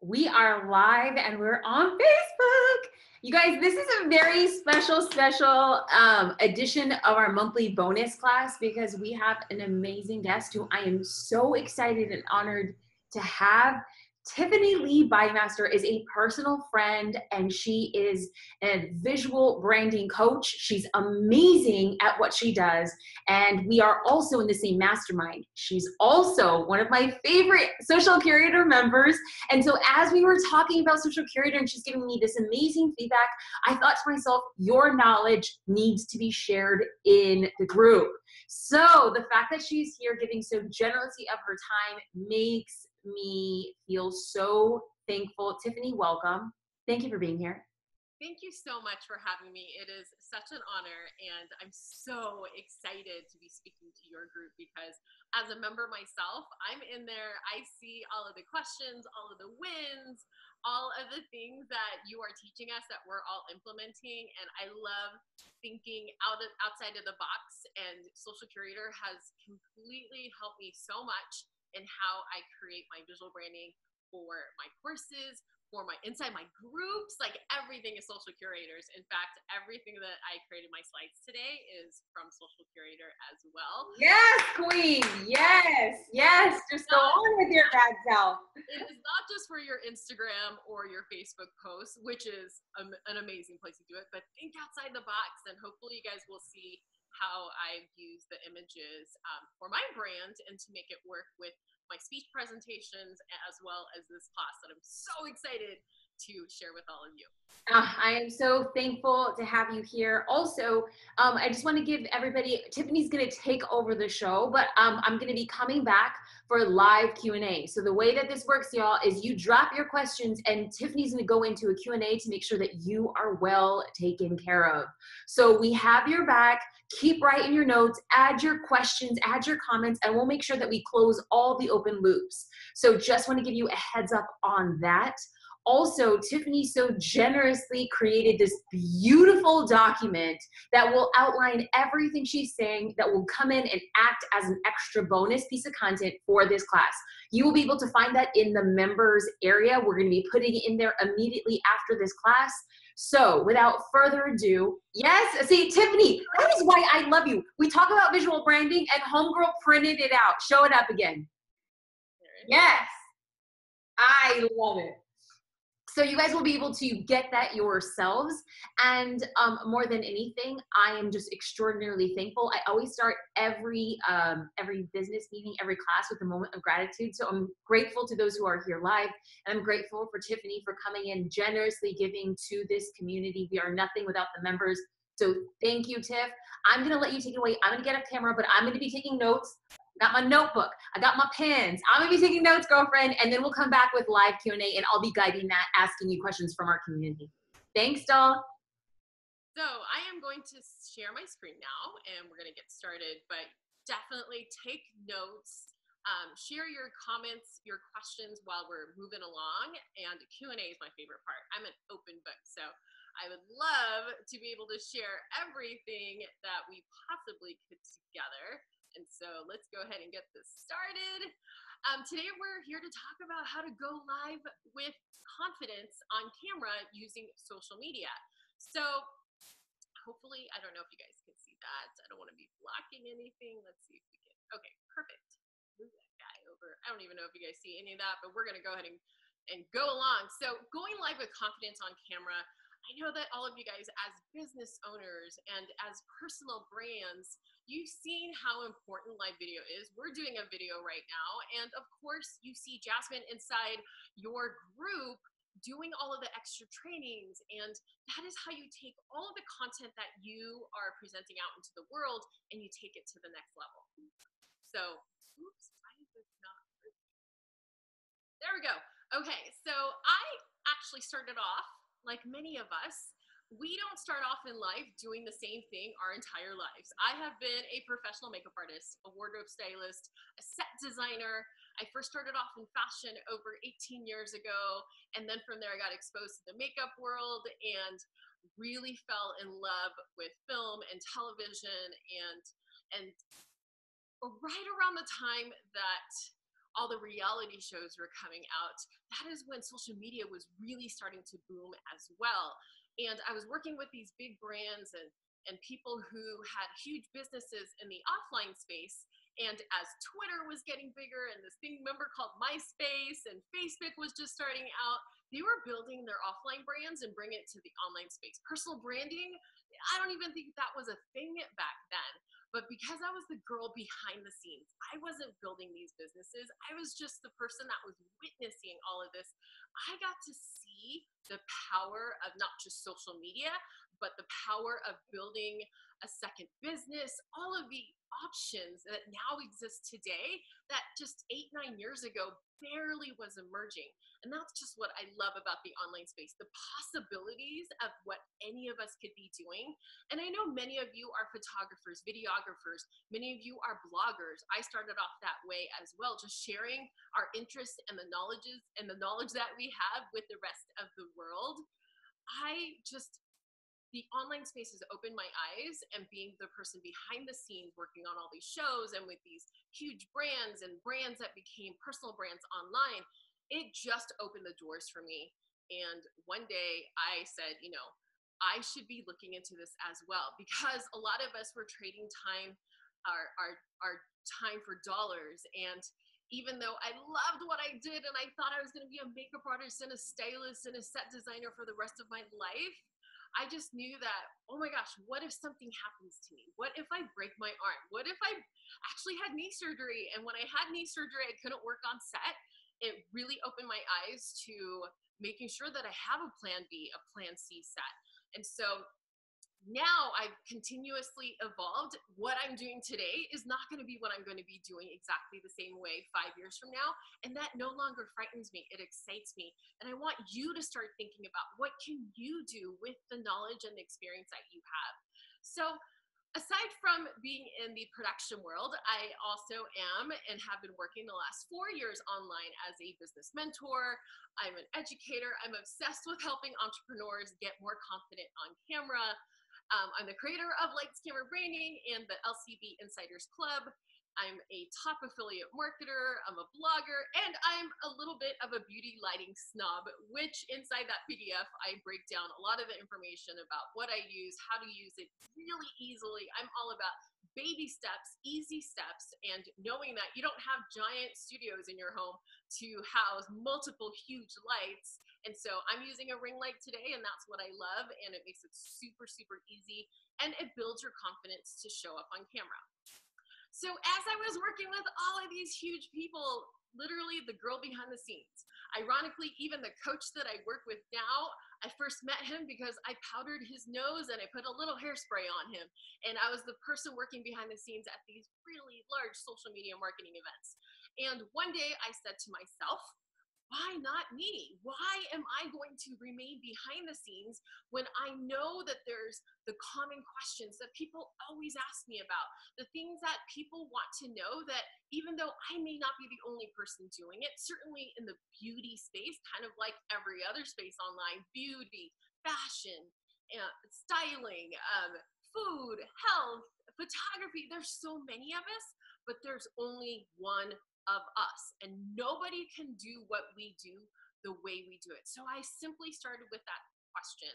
We are live and we're on Facebook. You guys, this is a very special edition of our monthly bonus class because we have an amazing guest who I am so excited and honored to have. Tiffany Lee Bymaster is a personal friend and she is a visual branding coach. She's amazing at what she does. And we are also in the same mastermind. She's also one of my favorite social curator members. And so as we were talking about social curator and she's giving me this amazing feedback, I thought to myself, your knowledge needs to be shared in the group. So the fact that she's here giving so generously of her time makes me feel so thankful. Tiffany, welcome. Thank you for being here. Thank you so much for having me. It is such an honor, and I'm so excited to be speaking to your group because as a member myself, I'm in there, I see all of the questions, all of the wins, all of the things that you are teaching us that we're all implementing, and I love thinking outside of the box, and Social Curator has completely helped me so much in how I create my visual branding for my courses, for my inside my groups, like everything is Social Curators. In fact, everything that I created my slides today is from Social Curator as well. Yes, queen. Yes, yes. Just go on with your bad self. It is not just for your Instagram or your Facebook posts, which is an amazing place to do it, but think outside the box, and hopefully you guys will see how I've used the images for my brand and to make it work with my speech presentations as well as this class that I'm so excited to share with all of you. I am so thankful to have you here. Also, I just want to give everybody, Tiffany's going to take over the show, but I'm going to be coming back for live Q&A. So the way that this works, y'all, is you drop your questions and Tiffany's going to go into a Q&A to make sure that you are well taken care of. So we have your back. Keep writing your notes, add your questions, add your comments, and we'll make sure that we close all the open loops. So just want to give you a heads up on that. Also, Tiffany so generously created this beautiful document that will outline everything she's saying that will come in and act as an extra bonus piece of content for this class. You will be able to find that in the members area. We're going to be putting it in there immediately after this class. So without further ado, yes, see, Tiffany, that is why I love you. We talk about visual branding and Homegirl printed it out. Show it up again. Yes, I love it. So you guys will be able to get that yourselves. And more than anything, I am just extraordinarily thankful. I always start every business meeting, every class with a moment of gratitude. So I'm grateful to those who are here live. And I'm grateful for Tiffany for coming in, generously giving to this community. We are nothing without the members. So thank you, Tiff. I'm going to let you take it away. I'm going to get off camera, but I'm going to be taking notes. I got my notebook. I got my pens. I'm going to be taking notes, girlfriend, and then we'll come back with live Q&A, and I'll be guiding that, asking you questions from our community. Thanks, doll. So I am going to share my screen now, and we're going to get started, but definitely take notes. Share your comments, your questions while we're moving along, and Q&A is my favorite part. I'm an open book, so I would love to be able to share everything that we possibly could together. And so let's go ahead and get this started. Today we're here to talk about how to go live with confidence on camera using social media. So hopefully, I don't know if you guys can see that. I don't want to be blocking anything. Let's see if we can. Okay, perfect. Move that guy over. I don't even know if you guys see any of that, but we're going to go ahead and go along. So going live with confidence on camera, I know that all of you guys as business owners and as personal brands, you've seen how important live video is. We're doing a video right now. And of course, you see Jasmine inside your group doing all of the extra trainings. And that is how you take all of the content that you are presenting out into the world and you take it to the next level. So, oops, why is this not working? There we go. Okay, so I actually started off like many of us. We don't start off in life doing the same thing our entire lives. I have been a professional makeup artist, a wardrobe stylist, a set designer. I first started off in fashion over 18 years ago. And then from there, I got exposed to the makeup world and really fell in love with film and television. And right around the time that all the reality shows were coming out, that is when social media was really starting to boom as well. And I was working with these big brands and people who had huge businesses in the offline space. And as Twitter was getting bigger and this thing, remember, called MySpace, and Facebook was just starting out, they were building their offline brands and bring it to the online space. Personal branding, I don't even think that was a thing back then. But because I was the girl behind the scenes, I wasn't building these businesses. I was just the person that was witnessing all of this. I got to see the power of not just social media, but the power of building a second business, all of the options that now exist today that just 8-9 years ago barely was emerging. And that's just what I love about the online space, the possibilities of what any of us could be doing. And I know many of you are photographers, videographers, many of you are bloggers. I started off that way as well, just sharing our interests and the knowledge that we have with the rest of the world. The online space has opened my eyes, and being the person behind the scenes working on all these shows and with these huge brands and brands that became personal brands online, it just opened the doors for me. And one day I said, I should be looking into this as well, because a lot of us were trading time, our time for dollars. And even though I loved what I did and I thought I was going to be a makeup artist and a stylist and a set designer for the rest of my life, I just knew that, oh my gosh, what if something happens to me? What if I break my arm? What if I actually had knee surgery? And when I had knee surgery, I couldn't work on set. It really opened my eyes to making sure that I have a plan B, a plan C set. And so now I've continuously evolved. What I'm doing today is not going to be what I'm going to be doing exactly the same way 5 years from now. And that no longer frightens me. It excites me. And I want you to start thinking about, what can you do with the knowledge and the experience that you have? So aside from being in the production world, I also am and have been working the last 4 years online as a business mentor. I'm an educator. I'm obsessed with helping entrepreneurs get more confident on camera. I'm the creator of Lights Camera Branding and the LCB Insiders Club. I'm a top affiliate marketer, I'm a blogger, and I'm a little bit of a beauty lighting snob, which inside that PDF, I break down a lot of the information about what I use, how to use it really easily. I'm all about baby steps, easy steps, and knowing that you don't have giant studios in your home to house multiple huge lights. And so I'm using a ring light today, and that's what I love, and it makes it super, super easy, and it builds your confidence to show up on camera. So as I was working with all of these huge people, literally the girl behind the scenes, ironically, even the coach that I work with now, I first met him because I powdered his nose and I put a little hairspray on him. And I was the person working behind the scenes at these really large social media marketing events. And one day I said to myself, why not me? Why am I going to remain behind the scenes when I know that there's the common questions that people always ask me about, the things that people want to know, that even though I may not be the only person doing it, certainly in the beauty space, kind of like every other space online, beauty, fashion, styling, food, health, photography, there's so many of us, but there's only one of us, and nobody can do what we do the way we do it. So I simply started with that question,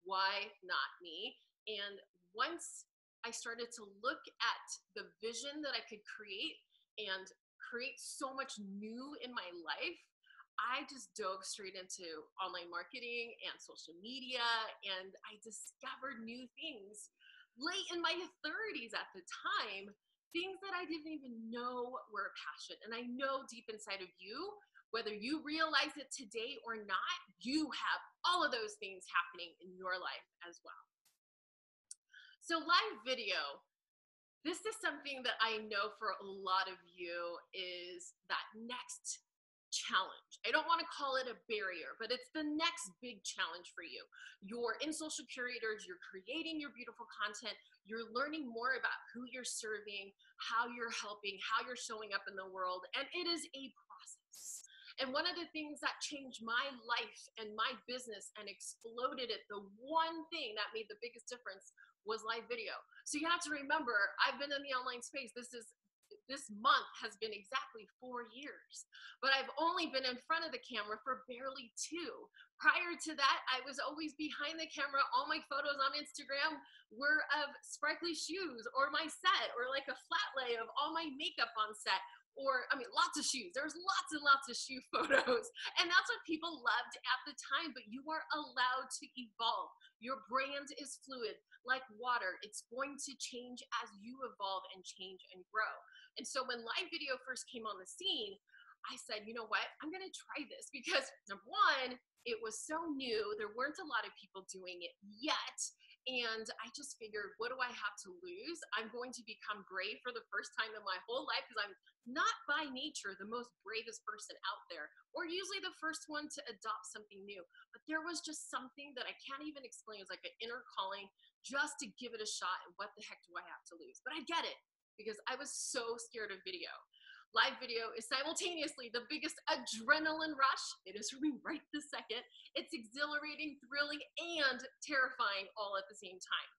why not me? And once I started to look at the vision that I could create and create so much new in my life, I just dove straight into online marketing and social media, and I discovered new things late in my 30s at the time, things that I didn't even know were a passion. And I know deep inside of you, whether you realize it today or not, you have all of those things happening in your life as well. So live video, this is something that I know for a lot of you is that next challenge. I don't want to call it a barrier, but it's the next big challenge for you. You're in social curators, you're creating your beautiful content, you're learning more about who you're serving, how you're helping, how you're showing up in the world, and it is a process. And one of the things that changed my life and my business and exploded it, the one thing that made the biggest difference was live video. So you have to remember, I've been in the online space. This is This month has been exactly 4 years, but I've only been in front of the camera for barely 2. Prior to that, I was always behind the camera. All my photos on Instagram were of sparkly shoes or my set, or like a flat lay of all my makeup on set. Or, I mean, lots of shoes. There's lots and lots of shoe photos. And that's what people loved at the time, but you are allowed to evolve. Your brand is fluid, like water. It's going to change as you evolve and change and grow. And so when live video first came on the scene, I said, you know what, I'm gonna try this because number one, it was so new. There weren't a lot of people doing it yet. And I just figured, what do I have to lose? I'm going to become brave for the first time in my whole life because I'm not by nature the most bravest person out there, or usually the first one to adopt something new. But there was just something that I can't even explain. It's like an inner calling just to give it a shot. And what the heck do I have to lose? But I get it because I was so scared of video. Live video is simultaneously the biggest adrenaline rush. It is for me right this second. It's exhilarating, thrilling, and terrifying all at the same time.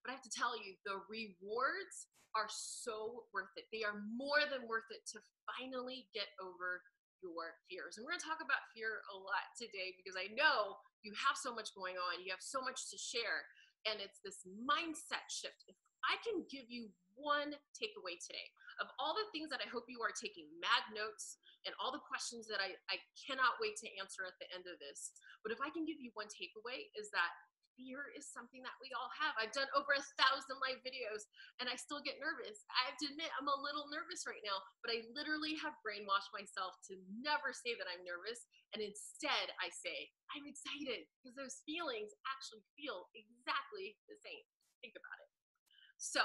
But I have to tell you, the rewards are so worth it. They are more than worth it to finally get over your fears. And we're going to talk about fear a lot today because I know you have so much going on. You have so much to share. And it's this mindset shift. If I can give you one takeaway today of all the things that I hope you are taking mad notes and all the questions that I cannot wait to answer at the end of this. But if I can give you one takeaway is that fear is something that we all have. I've done over 1,000 live videos and I still get nervous. I have to admit, I'm a little nervous right now, but I literally have brainwashed myself to never say that I'm nervous. And instead I say, I'm excited because those feelings actually feel exactly the same. Think about it. So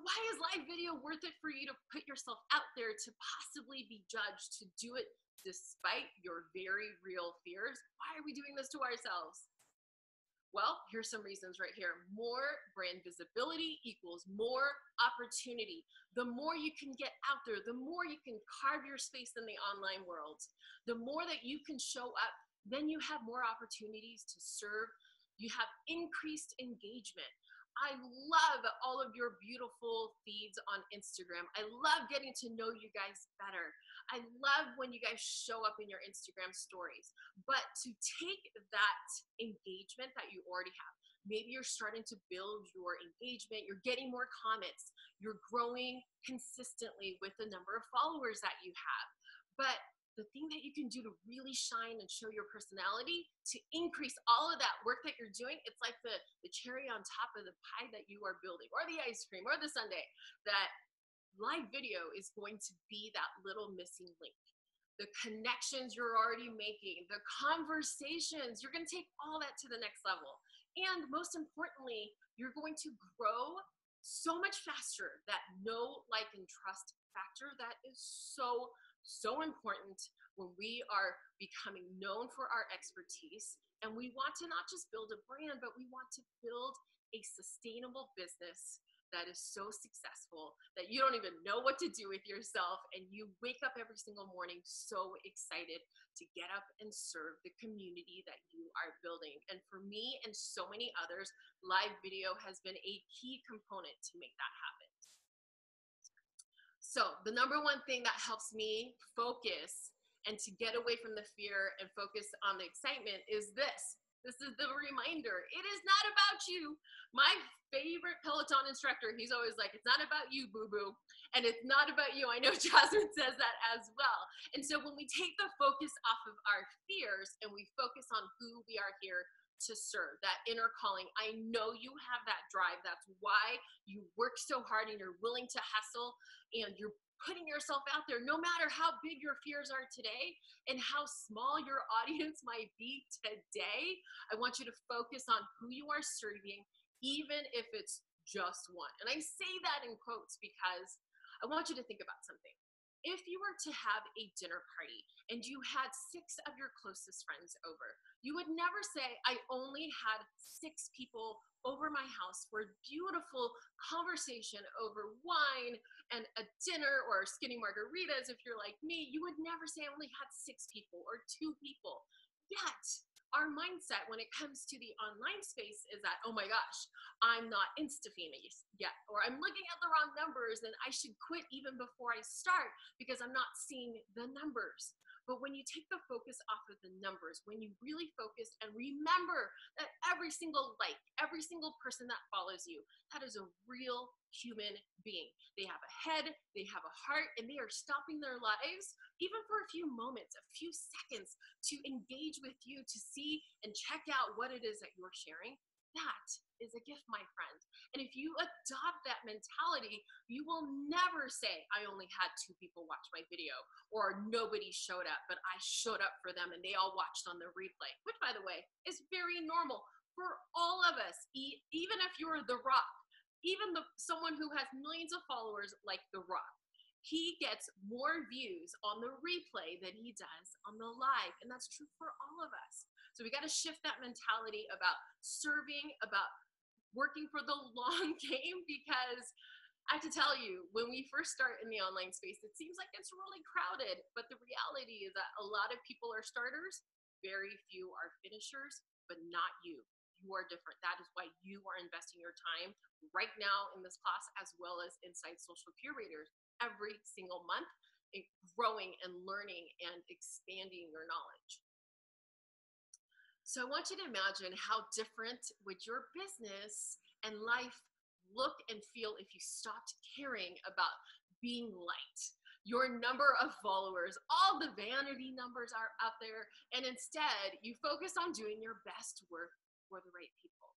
why is live video worth it for you to put yourself out there to possibly be judged, to do it despite your very real fears? Why are we doing this to ourselves? Well, here's some reasons right here. More brand visibility equals more opportunity. The more you can get out there, the more you can carve your space in the online world. The more that you can show up, then you have more opportunities to serve. You have increased engagement. I love all of your beautiful feeds on Instagram. I love getting to know you guys better. I love when you guys show up in your Instagram stories. But to take that engagement that you already have, maybe you're starting to build your engagement, you're getting more comments, you're growing consistently with the number of followers that you have. But the thing that you can do to really shine and show your personality, to increase all of that work that you're doing, it's like the cherry on top of the pie that you are building, or the ice cream, or the sundae, that live video is going to be that little missing link. The connections you're already making, the conversations, you're going to take all that to the next level. And most importantly, you're going to grow so much faster. That know, like, and trust factor, that is so important when we are becoming known for our expertise. And we want to not just build a brand, but we want to build a sustainable business that is so successful that you don't even know what to do with yourself. And you wake up every single morning so excited to get up and serve the community that you are building. And for me and so many others, live video has been a key component to make that happen. So the number one thing that helps me focus and to get away from the fear and focus on the excitement is this. This is the reminder. It is not about you. My favorite Peloton instructor, he's always like, it's not about you, boo-boo. And it's not about you. I know Jasmine says that as well. And so when we take the focus off of our fears and we focus on who we are here to serve, that inner calling, I know you have that drive. That's why you work so hard and you're willing to hustle and you're putting yourself out there, no matter how big your fears are today and how small your audience might be today. I want you to focus on who you are serving, even if it's just one. And I say that in quotes because I want you to think about something. If you were to have a dinner party and you had 6 of your closest friends over, you would never say, I only had 6 people over my house for a beautiful conversation over wine and a dinner or skinny margaritas. If you're like me, you would never say I only had 6 people or 2 people. Yet our mindset when it comes to the online space is that, oh my gosh, I'm not insta-famous yet, or I'm looking at the wrong numbers and I should quit even before I start because I'm not seeing the numbers. But when you take the focus off of the numbers, when you really focus and remember that every single like, every single person that follows you, that is a real human being. They have a head, they have a heart, and they are stopping their lives, even for a few moments, a few seconds, to engage with you, to see and check out what it is that you're sharing. That is a gift, my friend. And if you adopt that mentality, you will never say, I only had 2 people watch my video, or nobody showed up, but I showed up for them and they all watched on the replay, which, by the way, is very normal for all of us. Even if you're The Rock, even someone who has millions of followers like The Rock, he gets more views on the replay than he does on the live. And that's true for all of us. So we got to shift that mentality about serving, about working for the long game, because I have to tell you, when we first start in the online space, it seems like it's really crowded, but the reality is that a lot of people are starters, very few are finishers, but not you. You are different. That is why you are investing your time right now in this class, as well as inside Social Curators every single month, growing and learning and expanding your knowledge. So I want you to imagine how different would your business and life look and feel if you stopped caring about being liked, your number of followers, all the vanity numbers are out there, and instead you focus on doing your best work for the right people.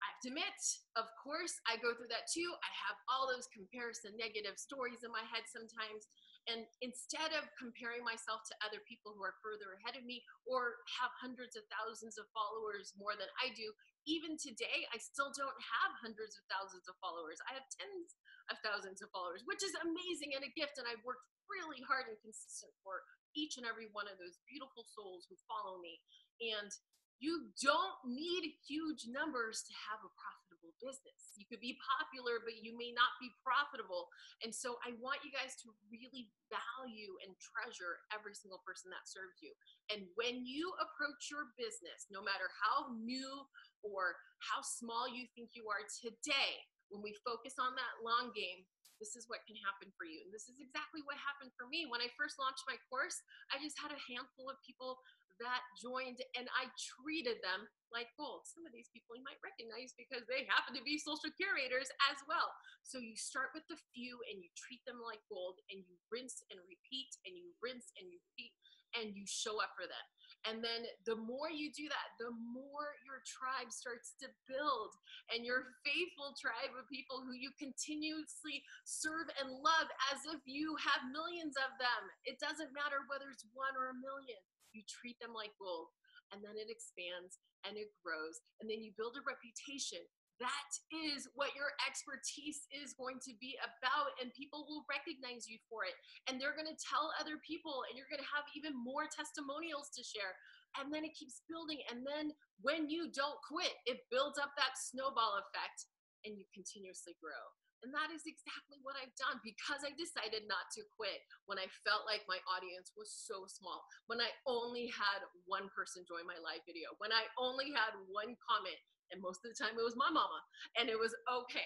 I have to admit, of course, I go through that too. I have all those comparison negative stories in my head sometimes. And instead of comparing myself to other people who are further ahead of me or have hundreds of thousands of followers more than I do, even today, I still don't have hundreds of thousands of followers. I have tens of thousands of followers, which is amazing and a gift. And I've worked really hard and consistent for each and every one of those beautiful souls who follow me. And you don't need huge numbers to have a profitable business. You could be popular, but you may not be profitable. And so I want you guys to really value and treasure every single person that serves you. And when you approach your business, no matter how new or how small you think you are today, when we focus on that long game, this is what can happen for you. And this is exactly what happened for me. When I first launched my course, I just had a handful of people that joined, and I treated them like gold. Some of these people you might recognize because they happen to be social curators as well. So you start with the few and you treat them like gold, and you rinse and repeat, and you rinse and you repeat, and you show up for them. And then the more you do that, the more your tribe starts to build, and your faithful tribe of people who you continuously serve and love as if you have millions of them. It doesn't matter whether it's 1 or a million. You treat them like gold, and then it expands and it grows, and then you build a reputation. That is what your expertise is going to be about, and people will recognize you for it, and they're going to tell other people, and you're going to have even more testimonials to share, and then it keeps building. And then when you don't quit, it builds up that snowball effect, and you continuously grow. And that is exactly what I've done, because I decided not to quit when I felt like my audience was so small, when I only had 1 person join my live video, when I only had 1 comment, and most of the time it was my mama, and it was okay.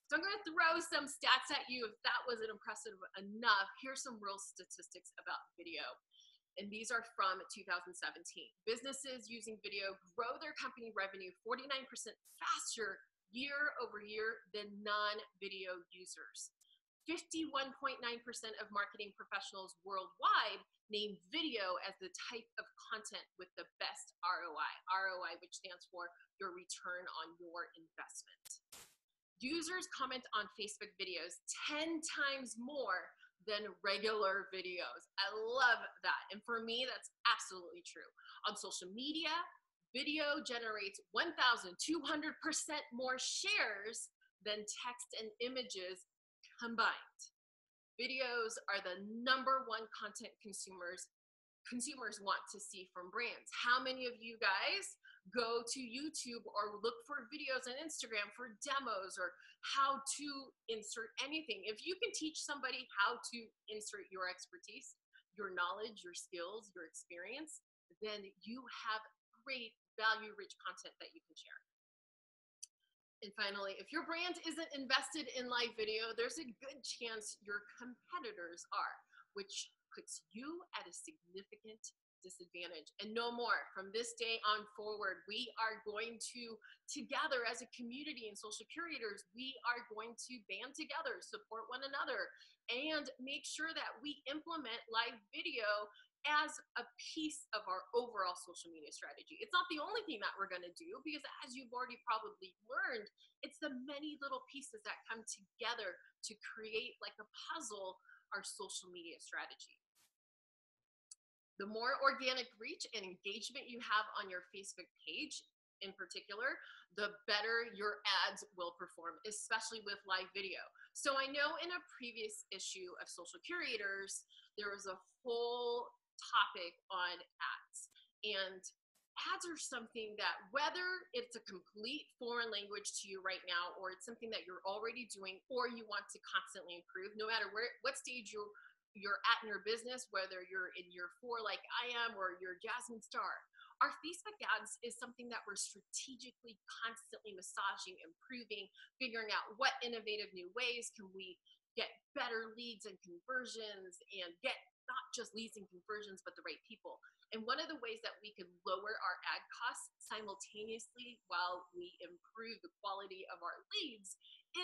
So I'm going to throw some stats at you. If that wasn't impressive enough, here's some real statistics about video. And these are from 2017. Businesses using video grow their company revenue 49% faster year over year than non-video users. 51.9% of marketing professionals worldwide name video as the type of content with the best ROI. ROI, which stands for your return on your investment. Users comment on Facebook videos 10 times more than regular videos. I love that. And for me, that's absolutely true. On social media, video generates 1,200% more shares than text and images combined. Videos are the #1 content consumers want to see from brands. How many of you guys go to YouTube or look for videos on Instagram for demos or how to insert anything? If you can teach somebody how to insert your expertise, your knowledge, your skills, your experience, then you have great value-rich content that you can share. And finally, if your brand isn't invested in live video, there's a good chance your competitors are, which puts you at a significant disadvantage. And no more. From this day on forward, we are going to, together as a community and social curators, we are going to band together, support one another, and make sure that we implement live video as a piece of our overall social media strategy. It's not the only thing that we're going to do, because as you've already probably learned, it's the many little pieces that come together to create, like a puzzle, our social media strategy. The more organic reach and engagement you have on your Facebook page in particular, the better your ads will perform, especially with live video. So I know in a previous issue of Social Curators, there was a whole topic on ads. And ads are something that, whether it's a complete foreign language to you right now, or it's something that you're already doing, or you want to constantly improve, no matter what stage you're at in your business, whether you're in year 4 like I am, or you're Jasmine Star, our Facebook ads is something that we're strategically constantly massaging, improving, figuring out what innovative new ways can we get better leads and conversions, and get not just leads and conversions, but the right people. And one of the ways that we can lower our ad costs simultaneously while we improve the quality of our leads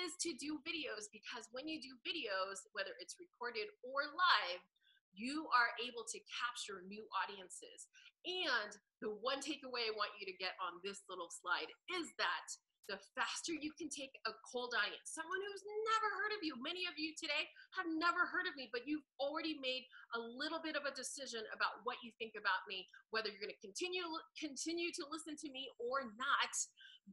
is to do videos, because when you do videos, whether it's recorded or live, you are able to capture new audiences. And the one takeaway I want you to get on this little slide is that the faster you can take a cold audience, someone who's never heard of you. Many of you today have never heard of me, but you've already made a little bit of a decision about what you think about me, whether you're going to continue to listen to me or not,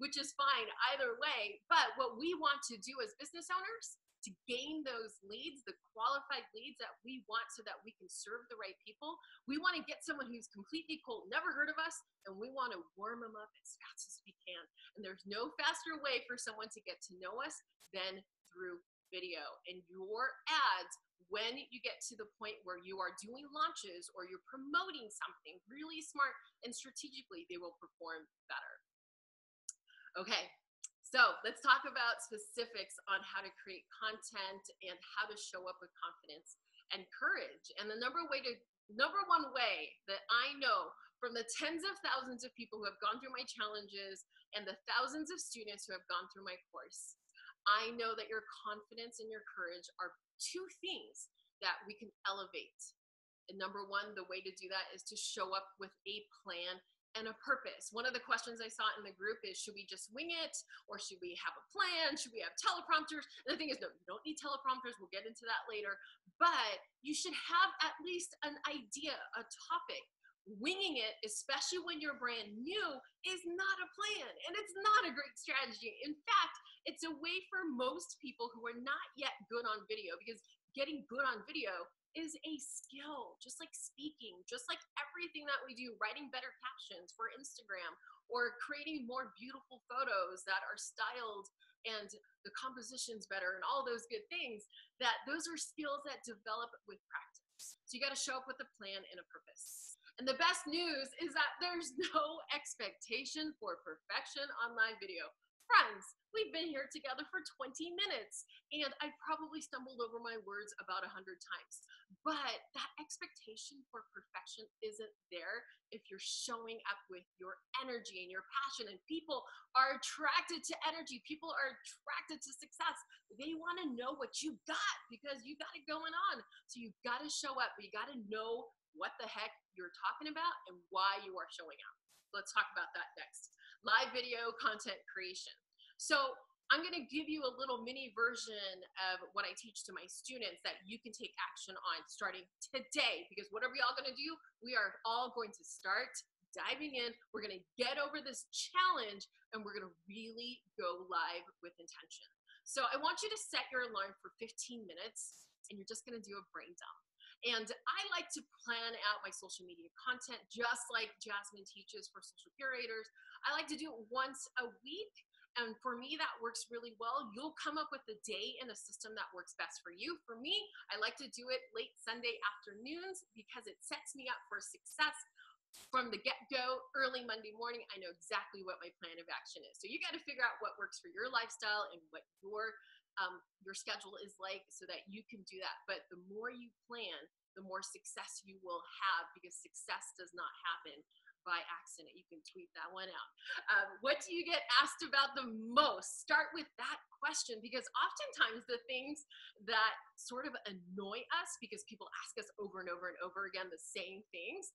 which is fine either way. But what we want to do as business owners, to gain those leads, the qualified leads that we want so that we can serve the right people, we want to get someone who's completely cold, never heard of us, and we want to warm them up as fast as we can. And there's no faster way for someone to get to know us than through video. And your ads, when you get to the point where you are doing launches or you're promoting something really smart and strategically, they will perform better. Okay. So let's talk about specifics on how to create content and how to show up with confidence and courage. And the number one way that I know from the tens of thousands of people who have gone through my challenges and the thousands of students who have gone through my course, I know that your confidence and your courage are two things that we can elevate. And number one, the way to do that is to show up with a plan and a purpose. One of the questions I saw in the group is, should we just wing it, or should we have a plan? Should we have teleprompters? And the thing is, no, you don't need teleprompters. We'll get into that later. But you should have at least an idea, a topic. Winging it, especially when you're brand new, is not a plan, and it's not a great strategy. In fact, it's a way for most people who are not yet good on video, because getting good on video is a skill, just like speaking, just like everything that we do, writing better captions for Instagram, or creating more beautiful photos that are styled and the composition's better, and all those good things, that those are skills that develop with practice. So you got to show up with a plan and a purpose. And the best news is that there's no expectation for perfection on live video. Friends, we've been here together for 20 minutes, and I probably stumbled over my words about 100 times. But that expectation for perfection isn't there if you're showing up with your energy and your passion. And people are attracted to energy. People are attracted to success. They want to know what you got, because you got it going on. So you got to show up. You got to know what the heck you're talking about and why you are showing up. Let's talk about that next. Live video content creation. So I'm going to give you a little mini version of what I teach to my students that you can take action on starting today, because what are we all going to do? We are all going to start diving in. We're going to get over this challenge, and we're going to really go live with intention. So I want you to set your alarm for 15 minutes, and you're just going to do a brain dump. And I like to plan out my social media content just like Jasmine teaches for social curators. I like to do it once a week. And for me, that works really well. You'll come up with a day and a system that works best for you. For me, I like to do it late Sunday afternoons because it sets me up for success from the get-go, early Monday morning, I know exactly what my plan of action is. So you got to figure out what works for your lifestyle and what your schedule is like so that you can do that. But the more you plan, the more success you will have, because success does not happen by accident. You can tweet that one out. What do you get asked about the most? Start with that question, because oftentimes the things that sort of annoy us, because people ask us over and over and over again the same things,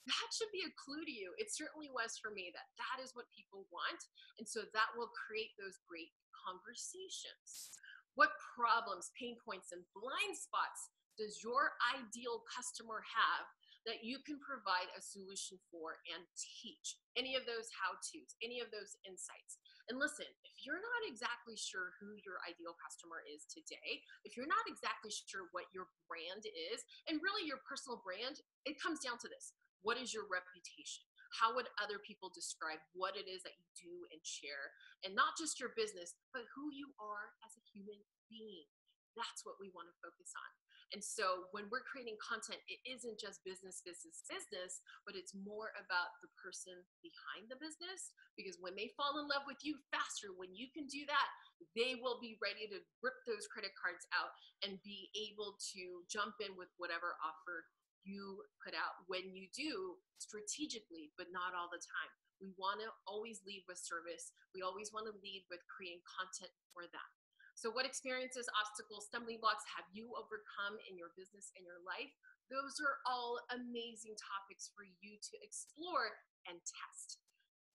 that should be a clue to you. It certainly was for me, that that is what people want. And so that will create those great conversations. What problems, pain points, and blind spots does your ideal customer have that you can provide a solution for and teach? Any of those how-tos, any of those insights. And listen, if you're not exactly sure who your ideal customer is today, if you're not exactly sure what your brand is, and really your personal brand, it comes down to this. What is your reputation? How would other people describe what it is that you do and share? And not just your business, but who you are as a human being. That's what we want to focus on. And so when we're creating content, it isn't just business, but it's more about the person behind the business. Because when they fall in love with you faster, when you can do that, they will be ready to rip those credit cards out and be able to jump in with whatever offer you put out, when you do strategically, but not all the time. We want to always lead with service. We always want to lead with creating content for them. So what experiences, obstacles, stumbling blocks have you overcome in your business and your life? Those are all amazing topics for you to explore and test.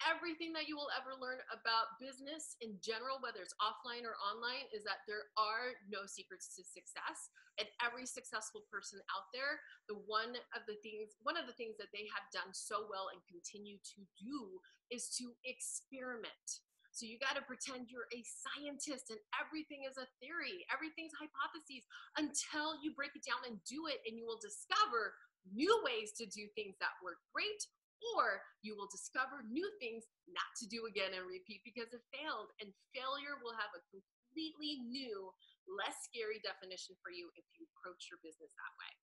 Everything that you will ever learn about business in general, whether it's offline or online, is that there are no secrets to success. And every successful person out there, one of the things that they have done so well and continue to do is to experiment. So you got to pretend you're a scientist and everything is a theory, everything's hypotheses, until you break it down and do it, and you will discover new ways to do things that work great, or you will discover new things not to do again and repeat because it failed. And failure will have a completely new, less scary definition for you if you approach your business that way.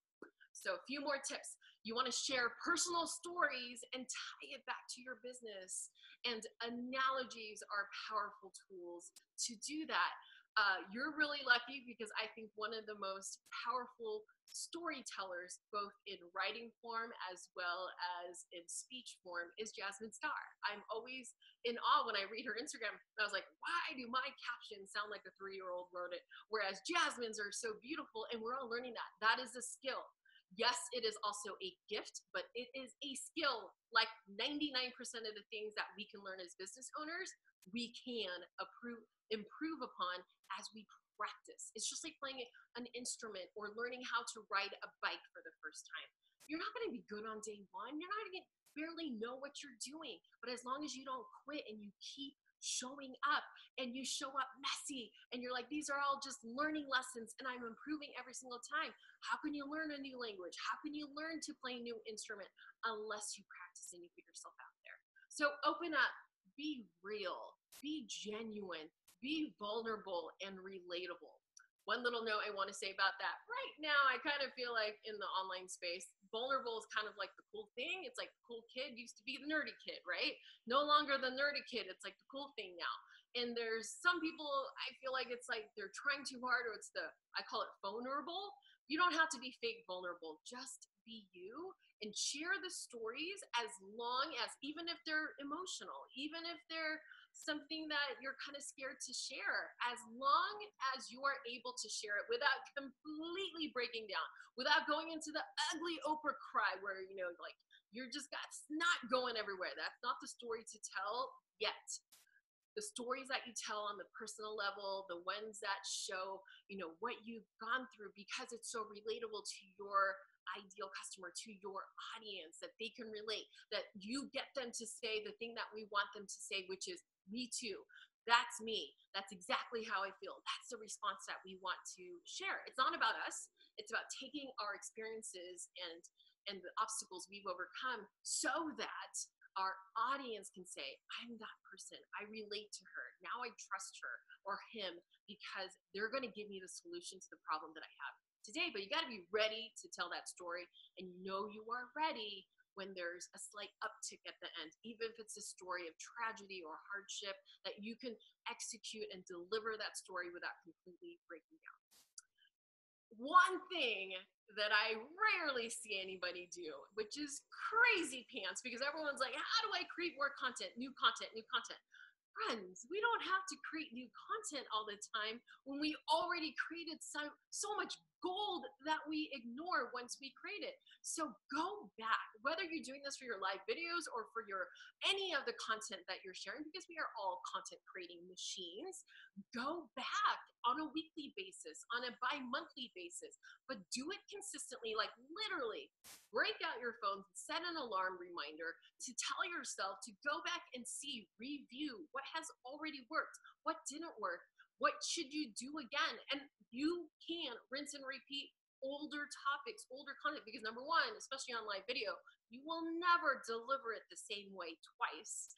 So a few more tips. You want to share personal stories and tie it back to your business. And analogies are powerful tools to do that. You're really lucky, because I think one of the most powerful storytellers, both in writing form as well as in speech form, is Jasmine Star. I'm always in awe when I read her Instagram. I was like, why do my captions sound like a 3-year-old wrote it? Whereas Jasmine's are so beautiful, and we're all learning that. That is a skill. Yes, it is also a gift, but it is a skill. Like 99% of the things that we can learn as business owners, we can improve upon as we practice. It's just like playing an instrument or learning how to ride a bike for the first time. You're not going to be good on day one. You're not going to barely know what you're doing. But as long as you don't quit and you keep showing up, and you show up messy, and you're like, these are all just learning lessons and I'm improving every single time. How can you learn a new language? How can you learn to play a new instrument unless you practice and you put yourself out there? So open up, be real, be genuine, be vulnerable and relatable. One little note I want to say about that. Right now, I kind of feel like in the online space, vulnerable is kind of like the cool thing. It's like the cool kid used to be the nerdy kid, right? No longer the nerdy kid. It's like the cool thing now. And there's some people, I feel like it's like they're trying too hard, or it's I call it vulnerable. You don't have to be fake vulnerable. Just be you and share the stories, as long as, even if they're emotional, even if they're something that you're kind of scared to share, as long as you are able to share it without completely breaking down, without going into the ugly Oprah cry where, like you're just got snot going everywhere. That's not the story to tell yet. The stories that you tell on the personal level, the ones that show, what you've gone through, because it's so relatable to your ideal customer, to your audience, that they can relate, that you get them to say the thing that we want them to say, which is, me too. That's me. That's exactly how I feel. That's the response that we want to share. It's not about us. It's about taking our experiences and the obstacles we've overcome, so that our audience can say, I'm that person. I relate to her. Now I trust her or him, because they're going to give me the solution to the problem that I have today. But you got to be ready to tell that story, and you are ready when there's a slight uptick at the end, even if it's a story of tragedy or hardship, that you can execute and deliver that story without completely breaking down. One thing that I rarely see anybody do, which is crazy pants, because everyone's like, how do I create more content, new content, new content? Friends, we don't have to create new content all the time when we already created so much gold that we ignore once we create it. So go back, whether you're doing this for your live videos or for your any of the content that you're sharing, because we are all content creating machines. Go back on a weekly basis, on a bi-monthly basis, but do it consistently. Like literally break out your phone, set an alarm reminder to tell yourself to go back and see, review what has already worked, what didn't work, what should you do again. And you can rinse and repeat older topics, older content, because number one, especially on live video, you will never deliver it the same way twice.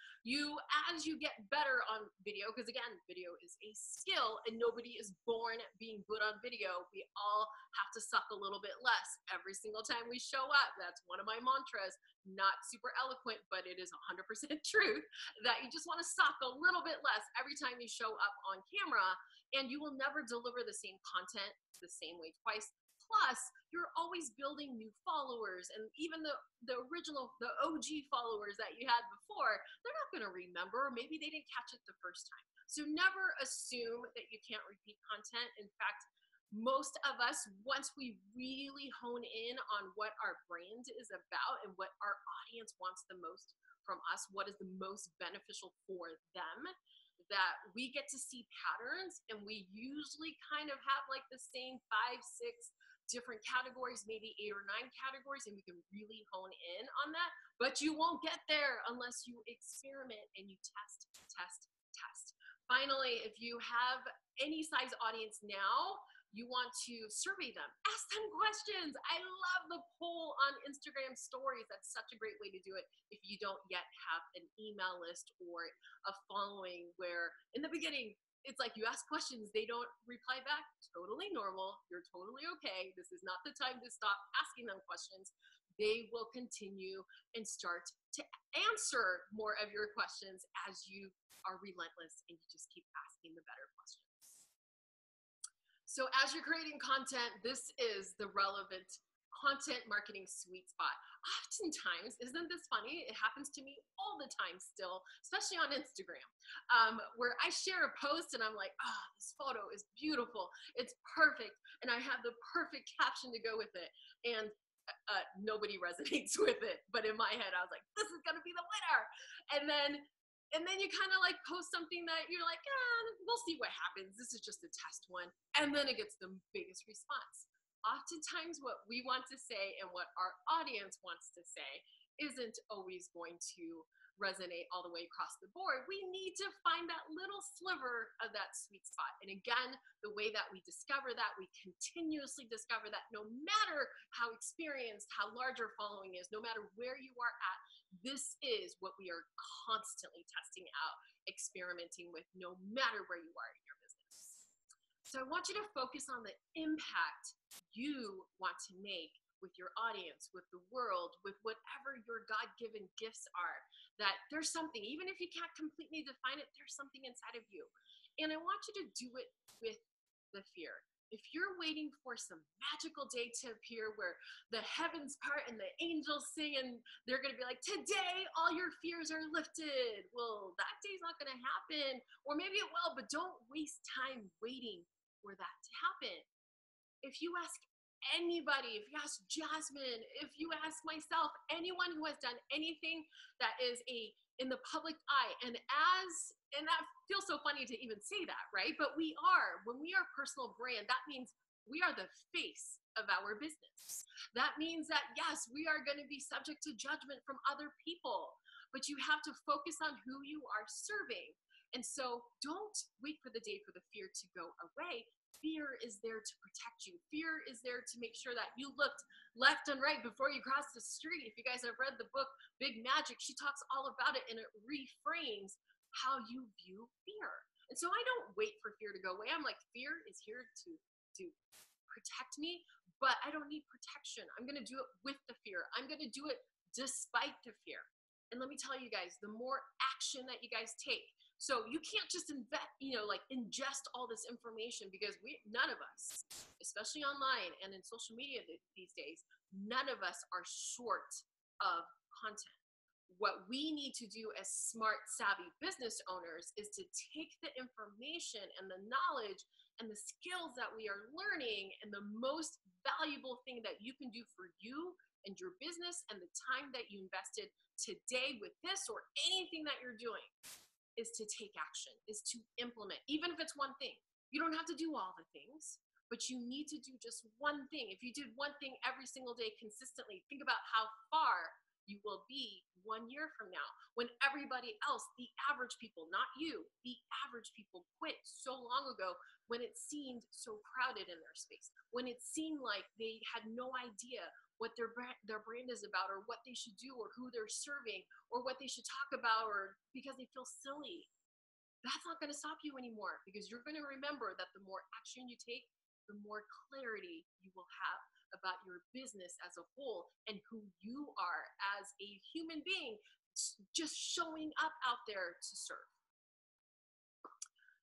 As you get better on video, because again, video is a skill and nobody is born being good on video. We all have to suck a little bit less every single time we show up. That's one of my mantras, not super eloquent, but it is 100% truth, that you just want to suck a little bit less every time you show up on camera, and you will never deliver the same content the same way twice. Plus, you're always building new followers, and even the OG followers that you had before, they're not going to remember. Maybe they didn't catch it the first time. So never assume that you can't repeat content. In fact, most of us, once we really hone in on what our brand is about and what our audience wants the most from us, what is the most beneficial for them, that we get to see patterns, and we usually kind of have like the same 5, 6 different categories, maybe 8 or 9 categories, and we can really hone in on that. But you won't get there unless you experiment and you test, test, test. Finally, if you have any size audience now, you want to survey them. Ask them questions. I love the poll on Instagram stories. That's such a great way to do it if you don't yet have an email list or a following where in the beginning, it's like you ask questions, they don't reply back. Totally normal. You're totally okay. This is not the time to stop asking them questions. They will continue and start to answer more of your questions as you are relentless and you just keep asking the better questions. So as you're creating content, this is the relevant content marketing sweet spot. Oftentimes, isn't this funny? It happens to me all the time still, especially on Instagram, where I share a post and I'm like, oh, this photo is beautiful. It's perfect. And I have the perfect caption to go with it. And nobody resonates with it. But in my head, I was like, this is going to be the winner. And then you kind of like post something that you're like, we'll see what happens. This is just a test one. And then it gets the biggest response. Oftentimes what we want to say and what our audience wants to say isn't always going to resonate all the way across the board. We need to find that little sliver of that sweet spot. And again, the way that we discover that, we continuously discover that no matter how experienced, how large our following is, no matter where you are at, this is what we are constantly testing out, experimenting with, no matter where you are in your business. So I want you to focus on the impact you want to make with your audience, with the world, with whatever your God-given gifts are, that there's something, even if you can't completely define it, there's something inside of you. And I want you to do it with the fear. If you're waiting for some magical day to appear where the heavens part and the angels sing and they're going to be like, today all your fears are lifted. Well, that day's not going to happen. Or maybe it will, but don't waste time waiting for that to happen. If you ask anybody, if you ask Jasmine, if you ask myself, anyone who has done anything that is in the public eye, and that feels so funny to even say that, right? But when we are personal brand, that means we are the face of our business. That means that, yes, we are going to be subject to judgment from other people, but you have to focus on who you are serving. And so don't wait for the day for the fear to go away. Fear is there to protect you. Fear is there to make sure that you looked left and right before you crossed the street. If you guys have read the book, Big Magic, she talks all about it, and it reframes how you view fear. And so I don't wait for fear to go away. I'm like, fear is here to protect me, but I don't need protection. I'm going to do it with the fear. I'm going to do it despite the fear. And let me tell you guys, the more action that you guys take, so you can't just ingest all this information, because none of us, especially online and in social media these days, none of us are short of content. What we need to do as smart, savvy business owners is to take the information and the knowledge and the skills that we are learning, and the most valuable thing that you can do for you and your business and the time that you invested today with this or anything that you're doing, is to take action, is to implement, even if it's one thing. You don't have to do all the things, but you need to do just one thing. If you did one thing every single day consistently, think about how far you will be 1 year from now, when everybody else, the average people, not you, the average people quit so long ago, when it seemed so crowded in their space, when it seemed like they had no idea what their brand is about, or what they should do, or who they're serving, or what they should talk about, or because they feel silly. That's not going to stop you anymore, because you're going to remember that the more action you take, the more clarity you will have about your business as a whole and who you are as a human being, just showing up out there to serve.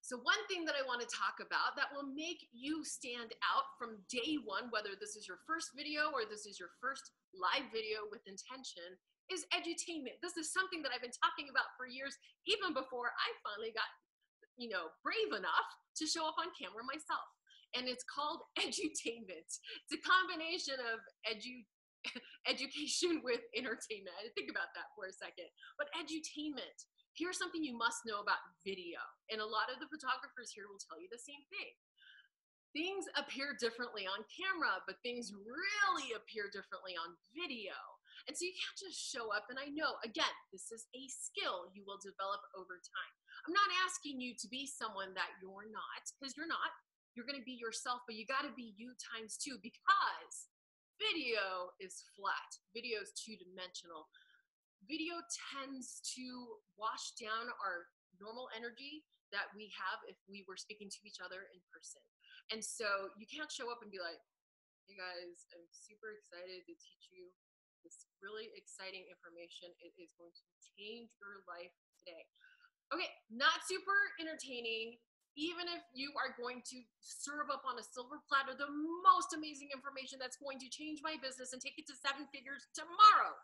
So one thing that I want to talk about that will make you stand out from day one, whether this is your first video or this is your first live video with intention, is edutainment. This is something that I've been talking about for years, even before I finally got, brave enough to show up on camera myself. And it's called edutainment. It's a combination of education with entertainment. I had to think about that for a second. But edutainment, here's something you must know about video. And a lot of the photographers here will tell you the same thing. Things appear differently on camera, but things really appear differently on video. And so you can't just show up. And I know, again, this is a skill you will develop over time. I'm not asking you to be someone that you're not, because you're not. You're going to be yourself, but you got to be you ×2, because video is flat. Video is two-dimensional. Video tends to wash down our normal energy that we have if we were speaking to each other in person. And so you can't show up and be like, hey guys, I'm super excited to teach you this really exciting information. It is going to change your life today. Okay, not super entertaining. Even if you are going to serve up on a silver platter the most amazing information that's going to change my business and take it to 7 figures tomorrow,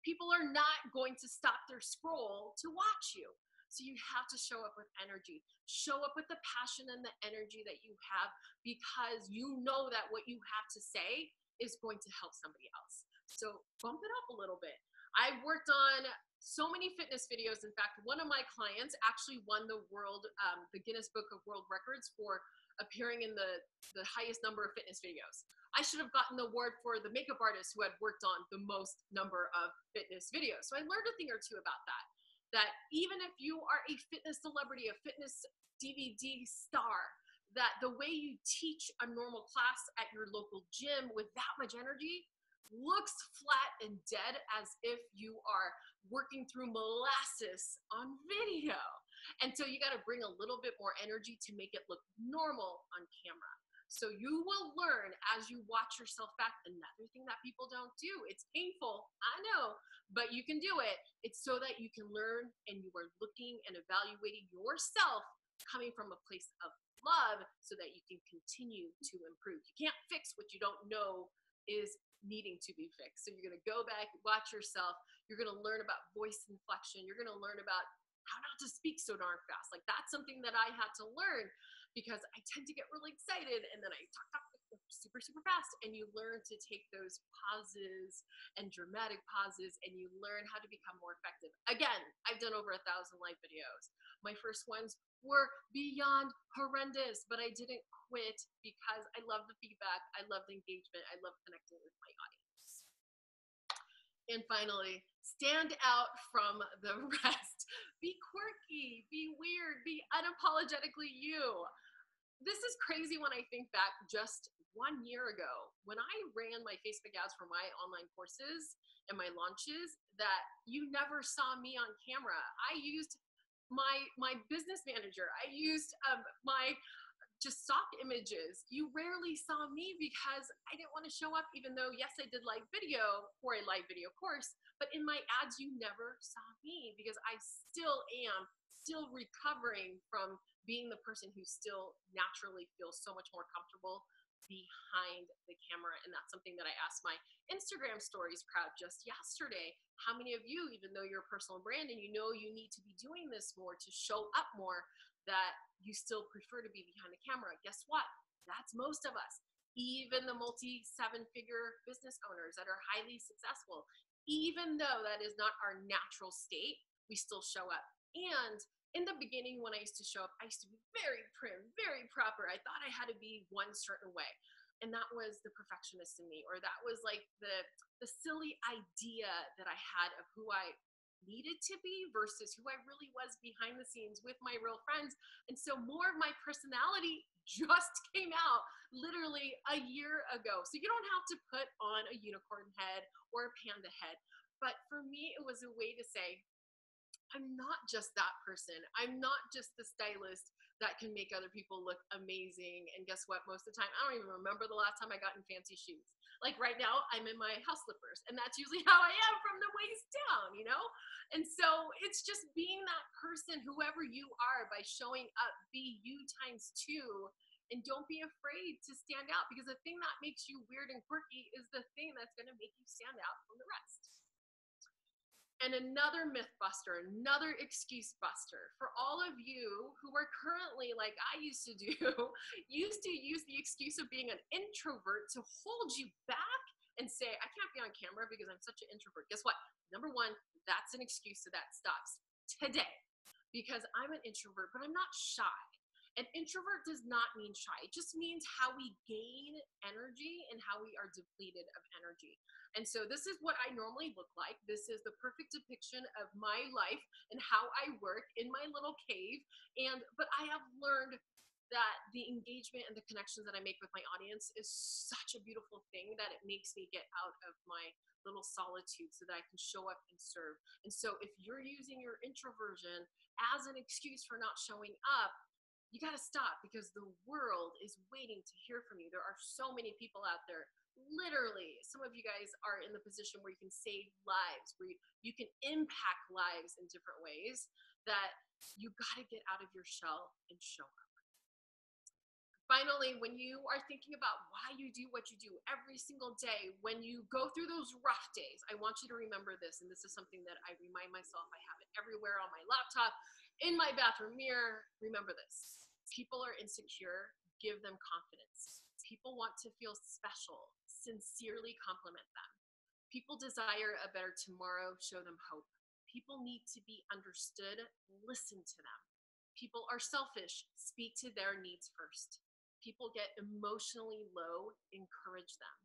people are not going to stop their scroll to watch you. So you have to show up with energy. Show up with the passion and the energy that you have, because you know that what you have to say is going to help somebody else. So bump it up a little bit. I worked on so many fitness videos. In fact, one of my clients actually won the Guinness Book of World Records for appearing in the highest number of fitness videos. I should have gotten the award for the makeup artist who had worked on the most number of fitness videos. So I learned a thing or two about that. That even if you are a fitness celebrity, a fitness DVD star, that the way you teach a normal class at your local gym with that much energy looks flat and dead, as if you are working through molasses on video. And so you got to bring a little bit more energy to make it look normal on camera. So you will learn as you watch yourself back. Another thing that people don't do, it's painful, I know, but you can do it. It's so that you can learn, and you are looking and evaluating yourself coming from a place of love, so that you can continue to improve. You can't fix what you don't know is needing to be fixed. So you're going to go back, watch yourself. You're going to learn about voice inflection. You're going to learn about how not to speak so darn fast. Like, that's something that I had to learn, because I tend to get really excited and then I talk super, super fast. And you learn to take those pauses and dramatic pauses, and you learn how to become more effective. Again, I've done over 1,000 live videos. My first ones were beyond horrendous, but I didn't quit, because I love the feedback. I love the engagement. I love connecting with my audience. And finally, stand out from the rest. Be quirky, be weird, be unapologetically you. This is crazy when I think back just 1 year ago, when I ran my Facebook ads for my online courses and my launches, that you never saw me on camera. I used my business manager. I used my just stock images. You rarely saw me, because I didn't want to show up, even though, yes, I did live video for a live video course, But in my ads, you never saw me because I still am still recovering from being the person who still naturally feels so much more comfortable behind the camera. And that's something that I asked my Instagram stories crowd just yesterday. How many of you, even though you're a personal brand and you know you need to be doing this more to show up more, that you still prefer to be behind the camera? Guess what? That's most of us. Even the multi-7-figure business owners that are highly successful, even though that is not our natural state, we still show up. And in the beginning, when I used to show up, I used to be very prim, very proper. I thought I had to be one certain way. And that was the perfectionist in me, or that was like the silly idea that I had of who I needed to be versus who I really was behind the scenes with my real friends. And so more of my personality just came out literally a year ago. So you don't have to put on a unicorn head or a panda head. But for me, it was a way to say, I'm not just that person. I'm not just the stylist that can make other people look amazing. And guess what? Most of the time, I don't even remember the last time I got in fancy shoes. Like right now, I'm in my house slippers, and that's usually how I am from the waist down, you know? And so it's just being that person, whoever you are, by showing up, be you ×2. And don't be afraid to stand out, because the thing that makes you weird and quirky is the thing that's going to make you stand out from the rest. And another myth buster, another excuse buster for all of you who are currently, like I used to do, used to use the excuse of being an introvert to hold you back and say, I can't be on camera because I'm such an introvert. Guess what? Number one, that's an excuse, so that stops today, because I'm an introvert, but I'm not shy. An introvert does not mean shy. It just means how we gain energy and how we are depleted of energy. And so this is what I normally look like. This is the perfect depiction of my life and how I work in my little cave. But I have learned that the engagement and the connections that I make with my audience is such a beautiful thing that it makes me get out of my little solitude so that I can show up and serve. And so if you're using your introversion as an excuse for not showing up, you got to stop, because the world is waiting to hear from you. There are so many people out there. Literally, some of you guys are in the position where you can save lives, where you can impact lives in different ways, that you got to get out of your shell and show up. Finally, when you are thinking about why you do what you do every single day, when you go through those rough days, I want you to remember this. And this is something that I remind myself. I have it everywhere, on my laptop, in my bathroom mirror. Remember this. People are insecure. Give them confidence. People want to feel special. Sincerely compliment them. People desire a better tomorrow. Show them hope. People need to be understood. Listen to them. People are selfish. Speak to their needs first. People get emotionally low. Encourage them.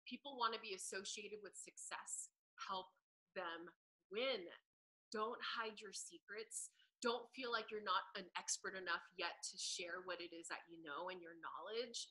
People want to be associated with success. Help them win. Don't hide your secrets. Don't feel like you're not an expert enough yet to share what it is that you know and your knowledge.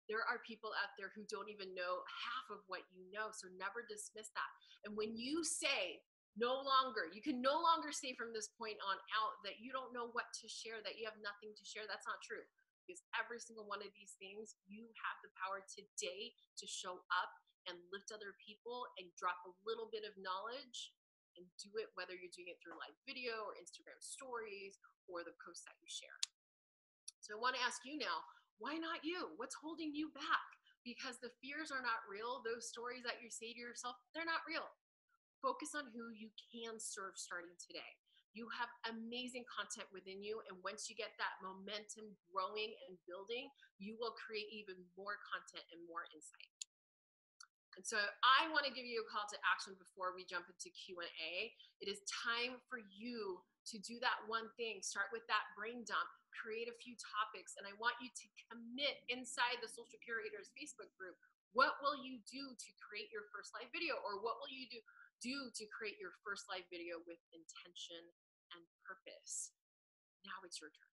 There are people out there who don't even know half of what you know, so never dismiss that. And when you say you can no longer say from this point on out that you don't know what to share, that you have nothing to share, that's not true. Because every single one of these things, you have the power today to show up and lift other people and drop a little bit of knowledge, and do it whether you're doing it through live video or Instagram stories or the posts that you share. So I want to ask you now, why not you? What's holding you back? Because the fears are not real. Those stories that you say to yourself, they're not real. Focus on who you can serve starting today. You have amazing content within you, and once you get that momentum growing and building, you will create even more content and more insight. And so I want to give you a call to action before we jump into Q&A. It is time for you to do that one thing. Start with that brain dump. Create a few topics. And I want you to commit inside the Social Curators Facebook group. What will you do to create your first live video? Or what will you do to create your first live video with intention and purpose? Now it's your turn.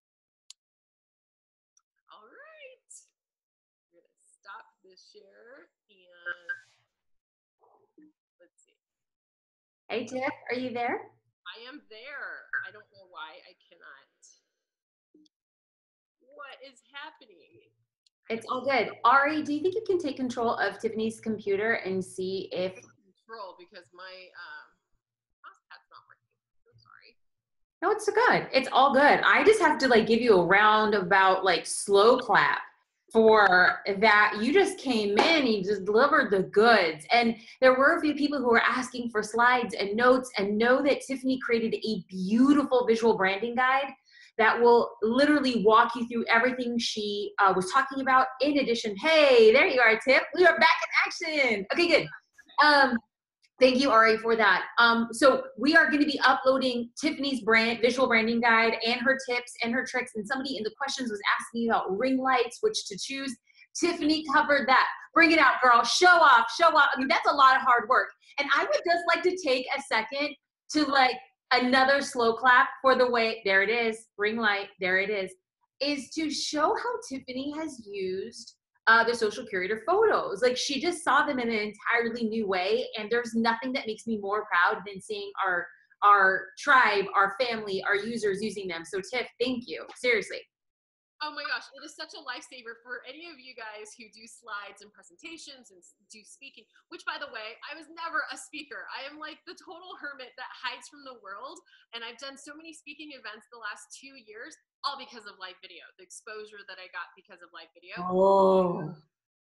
All right. We're going to stop this share and let's see. Hey, Tiff, are you there? I am there. I don't know why I cannot. What is happening? It's all good. Ari, do you think you can take control of Tiffany's computer and see if scroll because my mouse pad's not working. So sorry. No, it's good. It's all good. I just have to like give you a round about like slow clap for that. You just came in, you just delivered the goods. And there were a few people who were asking for slides and notes, and know that Tiffany created a beautiful visual branding guide that will literally walk you through everything she was talking about. In addition, hey, there you are, Tiff. We are back in action. Okay, good. Thank you, Ari, for that. So we are going to be uploading Tiffany's visual branding guide and her tips and her tricks. And somebody in the questions was asking about ring lights, which to choose. Tiffany covered that. Bring it out, girl. Show off, show off. I mean, that's a lot of hard work. And I would just like to take a second to like another slow clap for the way, there it is, ring light, there it is to show how Tiffany has used the social curator photos. Like she just saw them in an entirely new way. And there's nothing that makes me more proud than seeing our tribe, our family, our users using them. So Tiff, thank you. Seriously. Oh my gosh, it is such a lifesaver for any of you guys who do slides and presentations and do speaking, which by the way, I was never a speaker. I am like the total hermit that hides from the world. And I've done so many speaking events the last 2 years, all because of live video, the exposure that I got because of live video. Oh.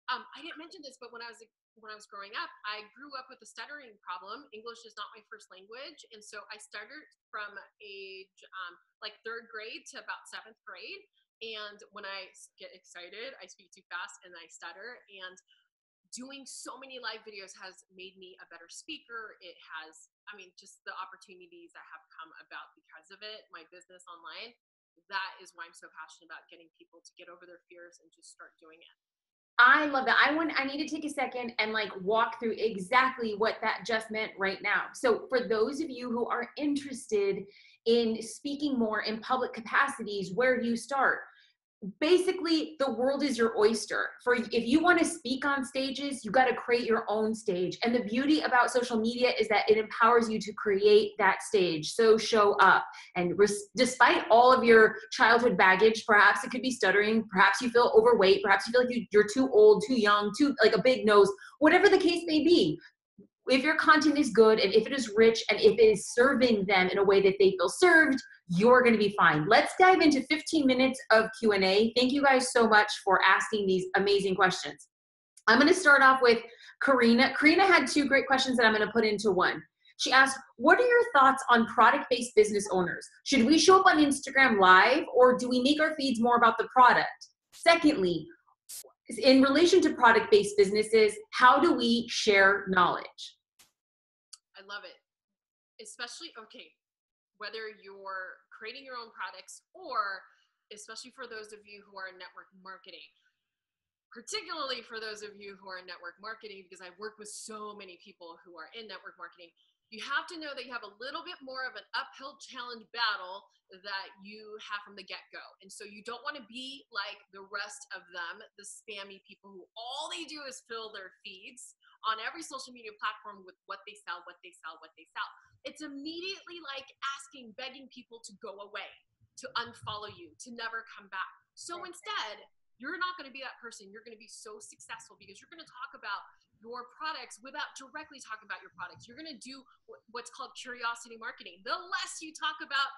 I didn't mention this, but when I was growing up, I grew up with a stuttering problem. English is not my first language, and so I stuttered from age like 3rd grade to about 7th grade. And when I get excited, I speak too fast and I stutter. And doing so many live videos has made me a better speaker. It has, I mean, just the opportunities that have come about because of it, my business online. That is why I'm so passionate about getting people to get over their fears and just start doing it. I love that. I need to take a second and like walk through exactly what that just meant right now. So for those of you who are interested in speaking more in public capacities, where do you start? Basically, the world is your oyster. For if you want to speak on stages, you got to create your own stage. And the beauty about social media is that it empowers you to create that stage. So show up. And despite all of your childhood baggage, perhaps it could be stuttering, perhaps you feel overweight, perhaps you feel like you're too old, too young, too like a big nose, whatever the case may be. If your content is good and if it is rich and if it is serving them in a way that they feel served, you're going to be fine. Let's dive into 15 minutes of Q&A. Thank you guys so much for asking these amazing questions. I'm going to start off with Karina. Karina had 2 great questions that I'm going to put into one. She asked, what are your thoughts on product-based business owners? Should we show up on Instagram Live, or do we make our feeds more about the product? Secondly, in relation to product-based businesses, how do we share knowledge? I love it. Especially, okay, whether you're creating your own products or especially for those of you who are in network marketing, particularly for those of you who are in network marketing, because I work with so many people who are in network marketing, you have to know that you have a little bit more of an uphill challenge battle that you have from the get-go. And so you don't want to be like the rest of them, the spammy people who all they do is fill their feeds on every social media platform with what they sell, what they sell, what they sell. It's immediately like asking, begging people to go away, to unfollow you, to never come back. So instead, you're not going to be that person. You're going to be so successful because you're going to talk about your products without directly talking about your products. You're going to do what's called curiosity marketing. The less you talk about,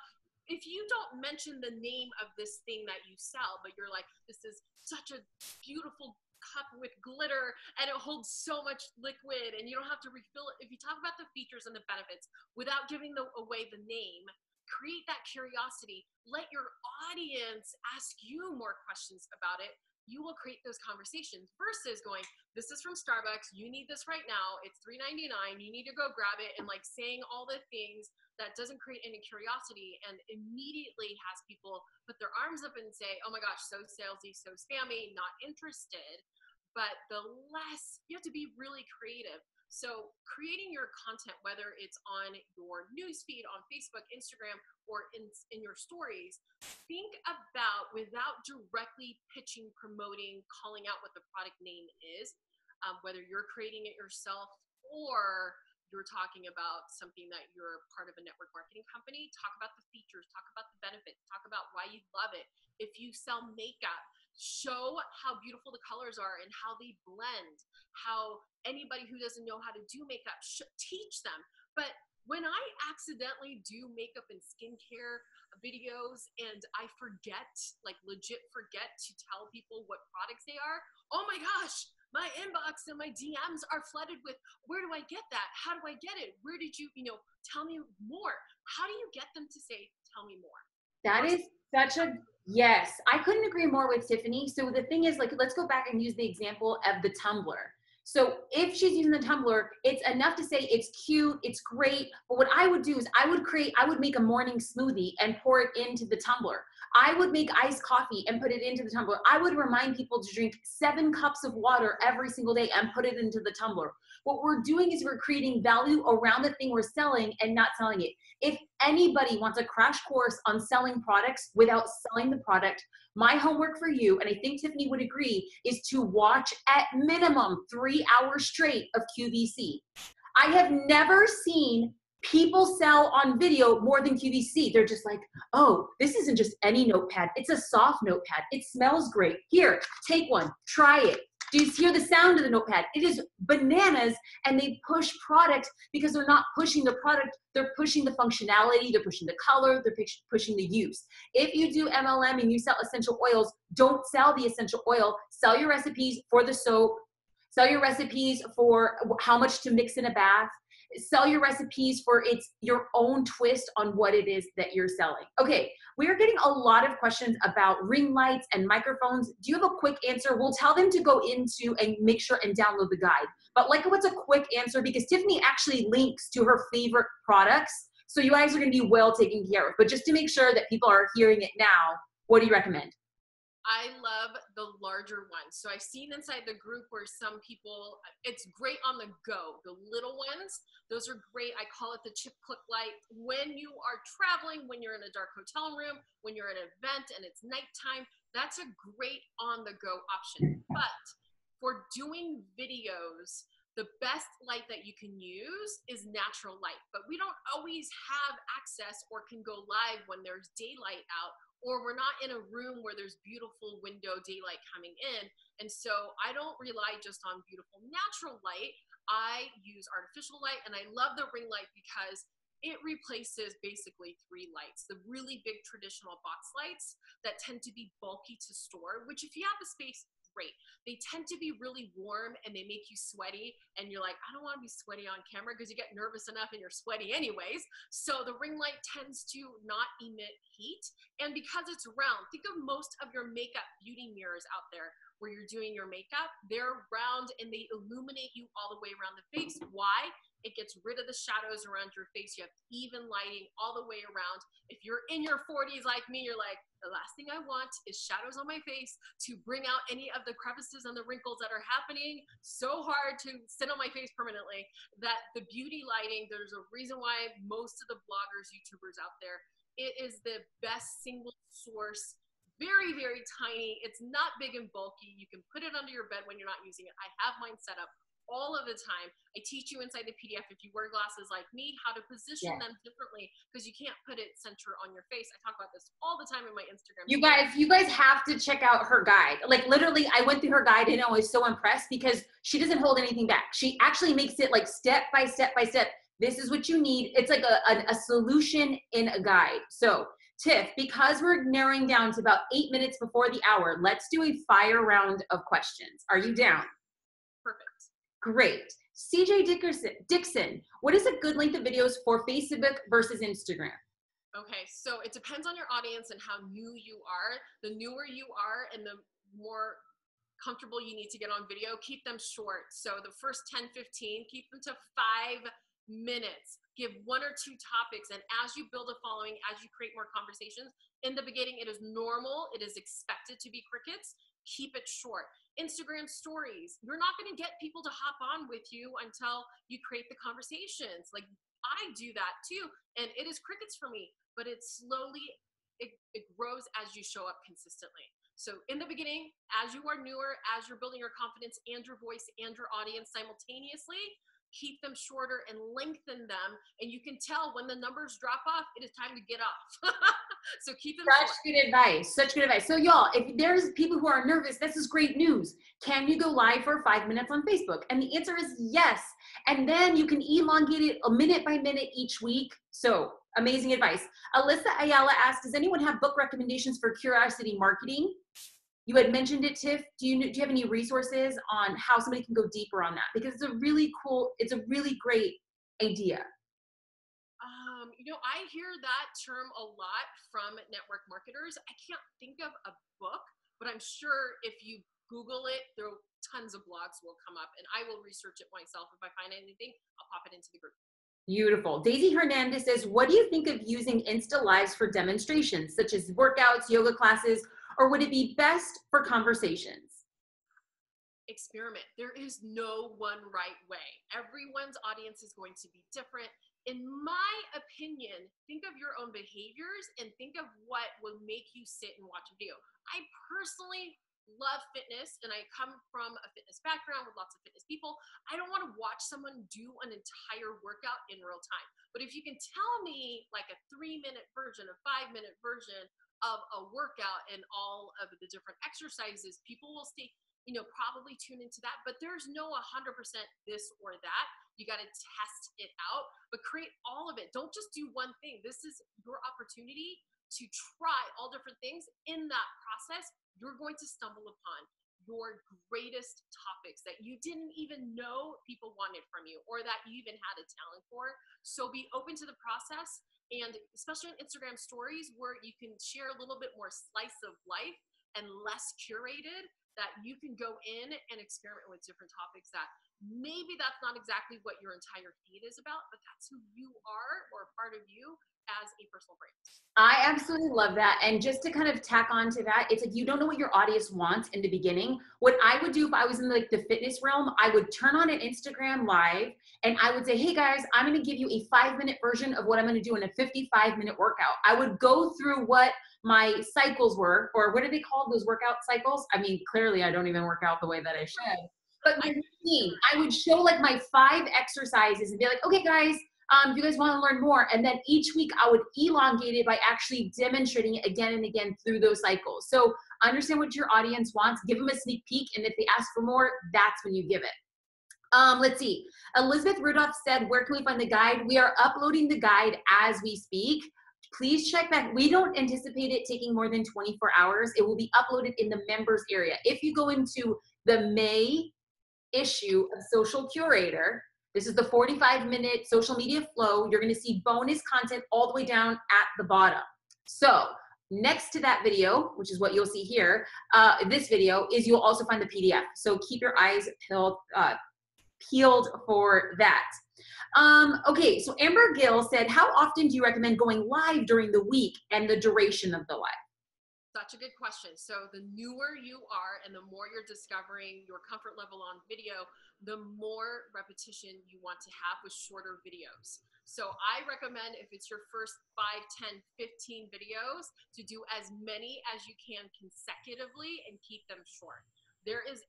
if you don't mention the name of this thing that you sell, but you're like, this is such a beautiful cup with glitter and it holds so much liquid and you don't have to refill it. If you talk about the features and the benefits without giving away the name, create that curiosity. Let your audience ask you more questions about it. You will create those conversations versus going, this is from Starbucks, you need this right now, it's $3.99, you need to go grab it, and like saying all the things that doesn't create any curiosity and immediately has people put their arms up and say, oh my gosh, so salesy, so spammy, not interested. But the less, you have to be really creative. So creating your content, whether it's on your newsfeed on Facebook, Instagram, or in your stories, think about, without directly pitching, promoting, calling out what the product name is, whether you're creating it yourself or you're talking about something that you're part of a network marketing company, talk about the features, talk about the benefits, talk about why you love it. If you sell makeup, show how beautiful the colors are and how they blend, how anybody who doesn't know how to do makeup, teach them. But when I accidentally do makeup and skincare videos and I forget, like legit forget to tell people what products they are, oh my gosh, my inbox and my DMs are flooded with, where do I get that? How do I get it? Where did you, tell me more? How do you get them to say, tell me more? That is such a, yes, I couldn't agree more with Tiffany. So the thing is, like, let's go back and use the example of the tumbler. So if she's using the tumbler, it's enough to say it's cute, it's great. But what I would do is I would make a morning smoothie and pour it into the tumbler. I would make iced coffee and put it into the tumbler. I would remind people to drink 7 cups of water every single day and put it into the tumbler. What we're doing is we're creating value around the thing we're selling and not selling it. If anybody wants a crash course on selling products without selling the product, my homework for you, and I think Tiffany would agree, is to watch at minimum 3 hours straight of QVC. I have never seen people sell on video more than QVC. They're just like, oh, this isn't just any notepad. It's a soft notepad. It smells great. Here, take one, try it. Do you hear the sound of the notepad? It is bananas, and they push product because they're not pushing the product. They're pushing the functionality. They're pushing the color. They're pushing the use. If you do MLM and you sell essential oils, don't sell the essential oil. Sell your recipes for the soap. Sell your recipes for how much to mix in a bath. Sell your recipes for your own twist on what it is that you're selling. Okay, we are getting a lot of questions about ring lights and microphones. Do you have a quick answer? We'll tell them to go into and make sure and download the guide. But like, what's a quick answer? Because Tiffany actually links to her favorite products. So you guys are gonna be well taken care of. But just to make sure that people are hearing it now, what do you recommend? I love the larger ones. So I've seen inside the group where some people, it's great on the go. The little ones, those are great. I call it the chip click light. When you are traveling, when you're in a dark hotel room, when you're at an event and it's nighttime, that's a great on the go option. But for doing videos, the best light that you can use is natural light. But we don't always have access or can go live when there's daylight out, or we're not in a room where there's beautiful window daylight coming in. And so I don't rely just on beautiful natural light. I use artificial light, and I love the ring light because it replaces basically 3 lights. The really big traditional box lights that tend to be bulky to store, which if you have the space, great. They tend to be really warm and they make you sweaty, and you're like, I don't want to be sweaty on camera, because you get nervous enough and you're sweaty anyways. So the ring light tends to not emit heat, and because it's round, think of most of your makeup beauty mirrors out there where you're doing your makeup. They're round and they illuminate you all the way around the face. Why? It gets rid of the shadows around your face. You have even lighting all the way around. If you're in your 40s like me, you're like, the last thing I want is shadows on my face to bring out any of the crevices and the wrinkles that are happening so hard to sit on my face permanently. That the beauty lighting, there's a reason why most of the bloggers, YouTubers out there, it is the best single source. Very, very tiny. It's not big and bulky. You can put it under your bed when you're not using it. I have mine set up all of the time. I teach you inside the PDF, if you wear glasses like me, how to position them differently, because you can't put it center on your face. I talk about this all the time in my Instagram. You guys have to check out her guide. Like, literally, I went through her guide and I was so impressed because she doesn't hold anything back. She actually makes it like step by step by step. This is what you need. It's like a solution in a guide. So Tiff, because we're narrowing down to about 8 minutes before the hour, let's do a fire round of questions. Are you down? Perfect. Great. CJ Dixon, what is a good length of videos for Facebook versus Instagram? Okay, so it depends on your audience and how new you are. The newer you are and the more comfortable you need to get on video, keep them short. So the first 10, 15, keep them to 5 minutes. Give 1 or 2 topics, and as you build a following, as you create more conversations, in the beginning, it is normal, it is expected to be crickets. Keep it short. Instagram stories, you're not going to get people to hop on with you until you create the conversations. Like, I do that too, and it is crickets for me, but it slowly, it grows as you show up consistently. So in the beginning, as you are newer, as you're building your confidence and your voice and your audience simultaneously, keep them shorter and lengthen them. And you can tell when the numbers drop off, it is time to get off. So keep them Such short. good advice. Such good advice. So y'all, if there's people who are nervous, this is great news. Can you go live for 5 minutes on Facebook? And the answer is yes. And then you can elongate it a minute by minute each week. So amazing advice. Alyssa Ayala asked, does anyone have book recommendations for curiosity marketing? You had mentioned it, Tiff. Do you have any resources on how somebody can go deeper on that? Because it's a really cool, it's a really great idea. I hear that term a lot from network marketers. I can't think of a book, but I'm sure if you Google it, there are tons of blogs will come up, and I will research it myself. If I find anything, I'll pop it into the group. Beautiful. Daisy Hernandez says, what do you think of using Insta Lives for demonstrations, such as workouts, yoga classes, or would it be best for conversations? Experiment. There is no one right way. Everyone's audience is going to be different. In my opinion, think of your own behaviors and think of what will make you sit and watch a video. I personally love fitness, and I come from a fitness background with lots of fitness people. I don't want to watch someone do an entire workout in real time. But if you can tell me like a 3-minute version, a 5-minute version of a workout and all of the different exercises, people will stay, probably tune into that. But there's no 100% this or that. You got to test it out, but create all of it. Don't just do one thing. This is your opportunity to try all different things. In that process, you're going to stumble upon your greatest topics that you didn't even know people wanted from you or that you even had a talent for. So be open to the process, and especially on Instagram stories where you can share a little bit more slice of life and less curated, that you can go in and experiment with different topics that maybe that's not exactly what your entire feed is about, but that's who you are or a part of you as a personal brand. I absolutely love that. And just to kind of tack on to that, it's like you don't know what your audience wants in the beginning. What I would do if I was in like the fitness realm, I would turn on an Instagram live and I would say, hey guys, I'm going to give you a 5-minute version of what I'm going to do in a 55-minute workout. I would go through what my cycles were, or what are they called, those workout cycles? I mean, clearly I don't even work out the way that I should. But my routine, I would show like my 5 exercises and be like, okay guys, do you guys want to learn more? And then each week I would elongate it by actually demonstrating it again and again through those cycles. So understand what your audience wants, give them a sneak peek, and if they ask for more, that's when you give it. Let's see. Elizabeth Rudolph said, where can we find the guide? We are uploading the guide as we speak. Please check back. We don't anticipate it taking more than 24 hours. It will be uploaded in the members area. If you go into the May issue of Social Curator, this is the 45-minute social media flow. You're going to see bonus content all the way down at the bottom. So next to that video, which is what you'll see here, this video, is you'll also find the PDF. So keep your eyes peeled for that. Okay, so Amber Gill said, how often do you recommend going live during the week and the duration of the live? Such a good question. So the newer you are and the more you're discovering your comfort level on video, the more repetition you want to have with shorter videos. So I recommend, if it's your first 5, 10, 15 videos, to do as many as you can consecutively and keep them short. There is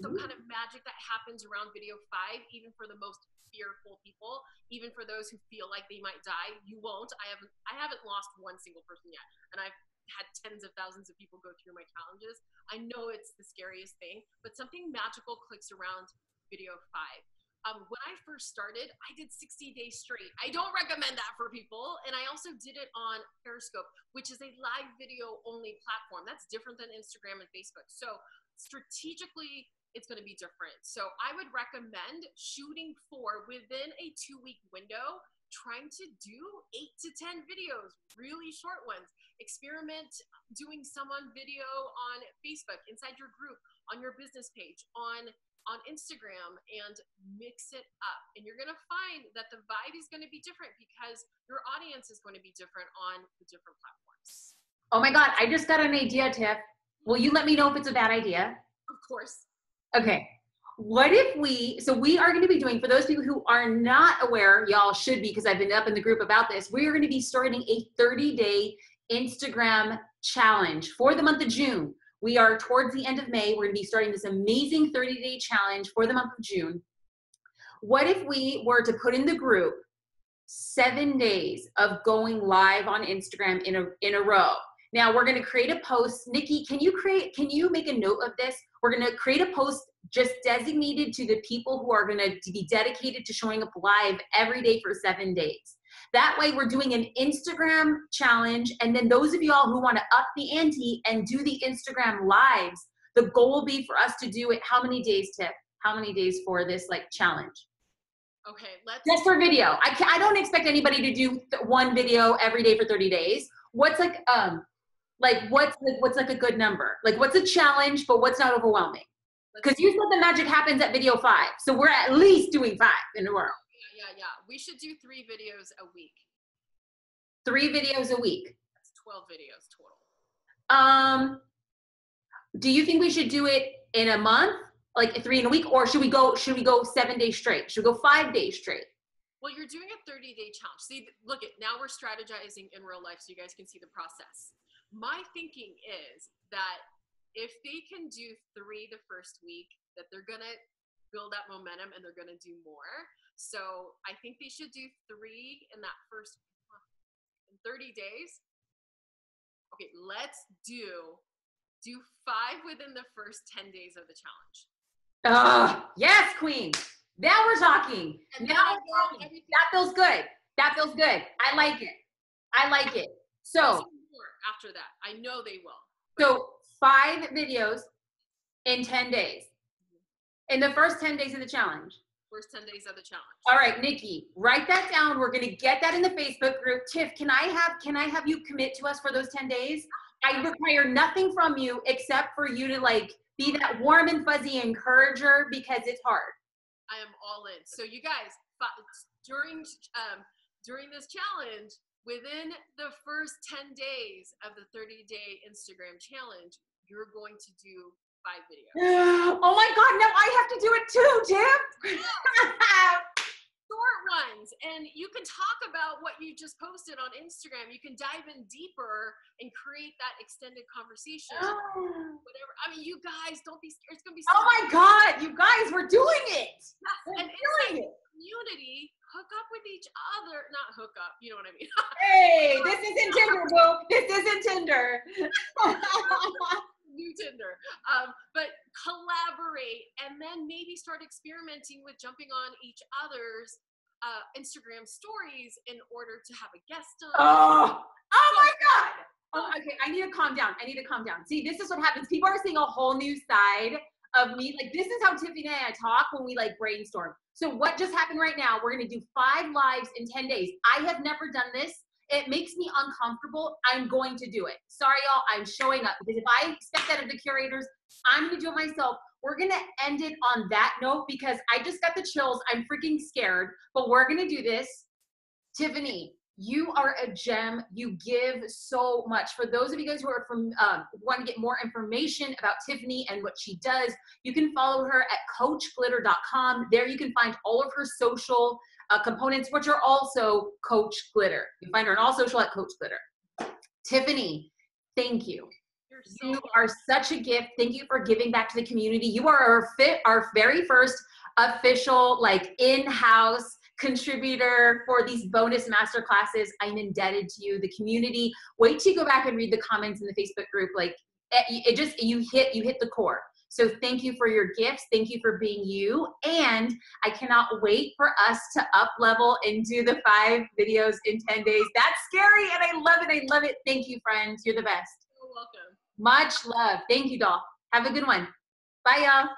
some kind of magic that happens around video 5, even for the most fearful people, even for those who feel like they might die. You won't. I haven't lost one single person yet, and I've had tens of thousands of people go through my challenges. I know it's the scariest thing, but something magical clicks around video 5. When I first started, I did 60 days straight. I don't recommend that for people. And I also did it on Periscope, which is a live video only platform. That's different than Instagram and Facebook. So strategically, it's going to be different. So I would recommend shooting for, within a 2-week window, trying to do 8 to 10 videos, really short ones. Experiment doing some on video on Facebook, inside your group, on your business page, on Instagram, and mix it up. And you're going to find that the vibe is going to be different because your audience is going to be different on the different platforms. Oh my God, I just got an idea, Tiff. Will you let me know if it's a bad idea? Of course. Okay. What if so we are going to be doing, for those people who are not aware, y'all should be, because I've been up in the group about this, we are going to be starting a 30-day Instagram challenge for the month of June. We are towards the end of May. We're going to be starting this amazing 30-day challenge for the month of June. What if we were to put in the group 7 days of going live on Instagram in a row. Now we're going to create a post. Nikki, can you make a note of this? We're going to create a post just designated to the people who are going to be dedicated to showing up live every day for 7 days. That way we're doing an Instagram challenge. And then those of y'all who want to up the ante and do the Instagram lives, the goal will be for us to do it. How many days, Tiff? How many days for this like challenge? Okay, let's just for video. I don't expect anybody to do one video every day for 30 days. What's like what's like a good number? Like what's a challenge, but what's not overwhelming? Because you said the magic happens at video 5. So we're at least doing 5 in a row. Yeah. We should do 3 videos a week. 3 videos a week. That's 12 videos total. Do you think we should do it in a month? Like 3 in a week, or should we go 7 days straight? Should we go 5 days straight? Well, you're doing a 30-day challenge. See, look at now we're strategizing in real life so you guys can see the process. My thinking is that if they can do 3 the first week, that they're gonna build up momentum and they're gonna do more. So I think they should do 3 in that first 30 days. Okay, let's do 5 within the first 10 days of the challenge. Yes, queen. Now we're talking. Now we're talking. That feels good. That feels good. I like it. I like it. So after that, I know they will. So 5 videos in 10 days. In the first 10 days of the challenge. First 10 days of the challenge. All right, Nikki, write that down. We're gonna get that in the Facebook group. Tiff, can I have you commit to us for those 10 days? I require nothing from you except for you to like be that warm and fuzzy encourager because it's hard. I am all in. So you guys, during this challenge, within the first 10 days of the 30-day Instagram challenge, you're going to do 5 videos. Oh my God, now I have to do it too, Tiff. Short ones, and you can talk about what you just posted on Instagram. You can dive in deeper and create that extended conversation. Whatever. I mean, you guys don't be scared. It's gonna be so oh my God, you guys, we're doing it. And doing it. Community, hook up with each other. Not hook up, you know what I mean? Hey, this isn't Tinder, boo. This isn't Tinder. New Tinder. But collaborate and then maybe start experimenting with jumping on each other's Instagram stories in order to have a guest on. Oh my God. Oh, okay, I need to calm down. See, this is what happens. People are seeing a whole new side of me. Like, this is how Tiffany and I talk when we like brainstorm. So what just happened right now, we're going to do 5 lives in 10 days. I have never done this. It makes me uncomfortable. I'm going to do it. Sorry, y'all, I'm showing up because if I expect that of the curators, I'm going to do it myself. We're going to end it on that note because I just got the chills. I'm freaking scared, but we're going to do this. Tiffany, you are a gem. You give so much. For those of you guys who are from want to get more information about Tiffany and what she does, you can follow her at coachglitter.com. There you can find all of her social components, which are also Coach Glitter. You can find her on all social at Coach Glitter. Tiffany, thank you. You are such a gift. Thank you for giving back to the community. You are our very first official, like, in-house contributor for these bonus master classes. I'm indebted to you, the community. Wait till you go back and read the comments in the Facebook group. Like, you hit the core. So thank you for your gifts. Thank you for being you. And I cannot wait for us to up level and do the 5 videos in 10 days. That's scary and I love it. I love it. Thank you, friends. You're the best. You're welcome. Much love. Thank you, doll. Have a good one. Bye, y'all.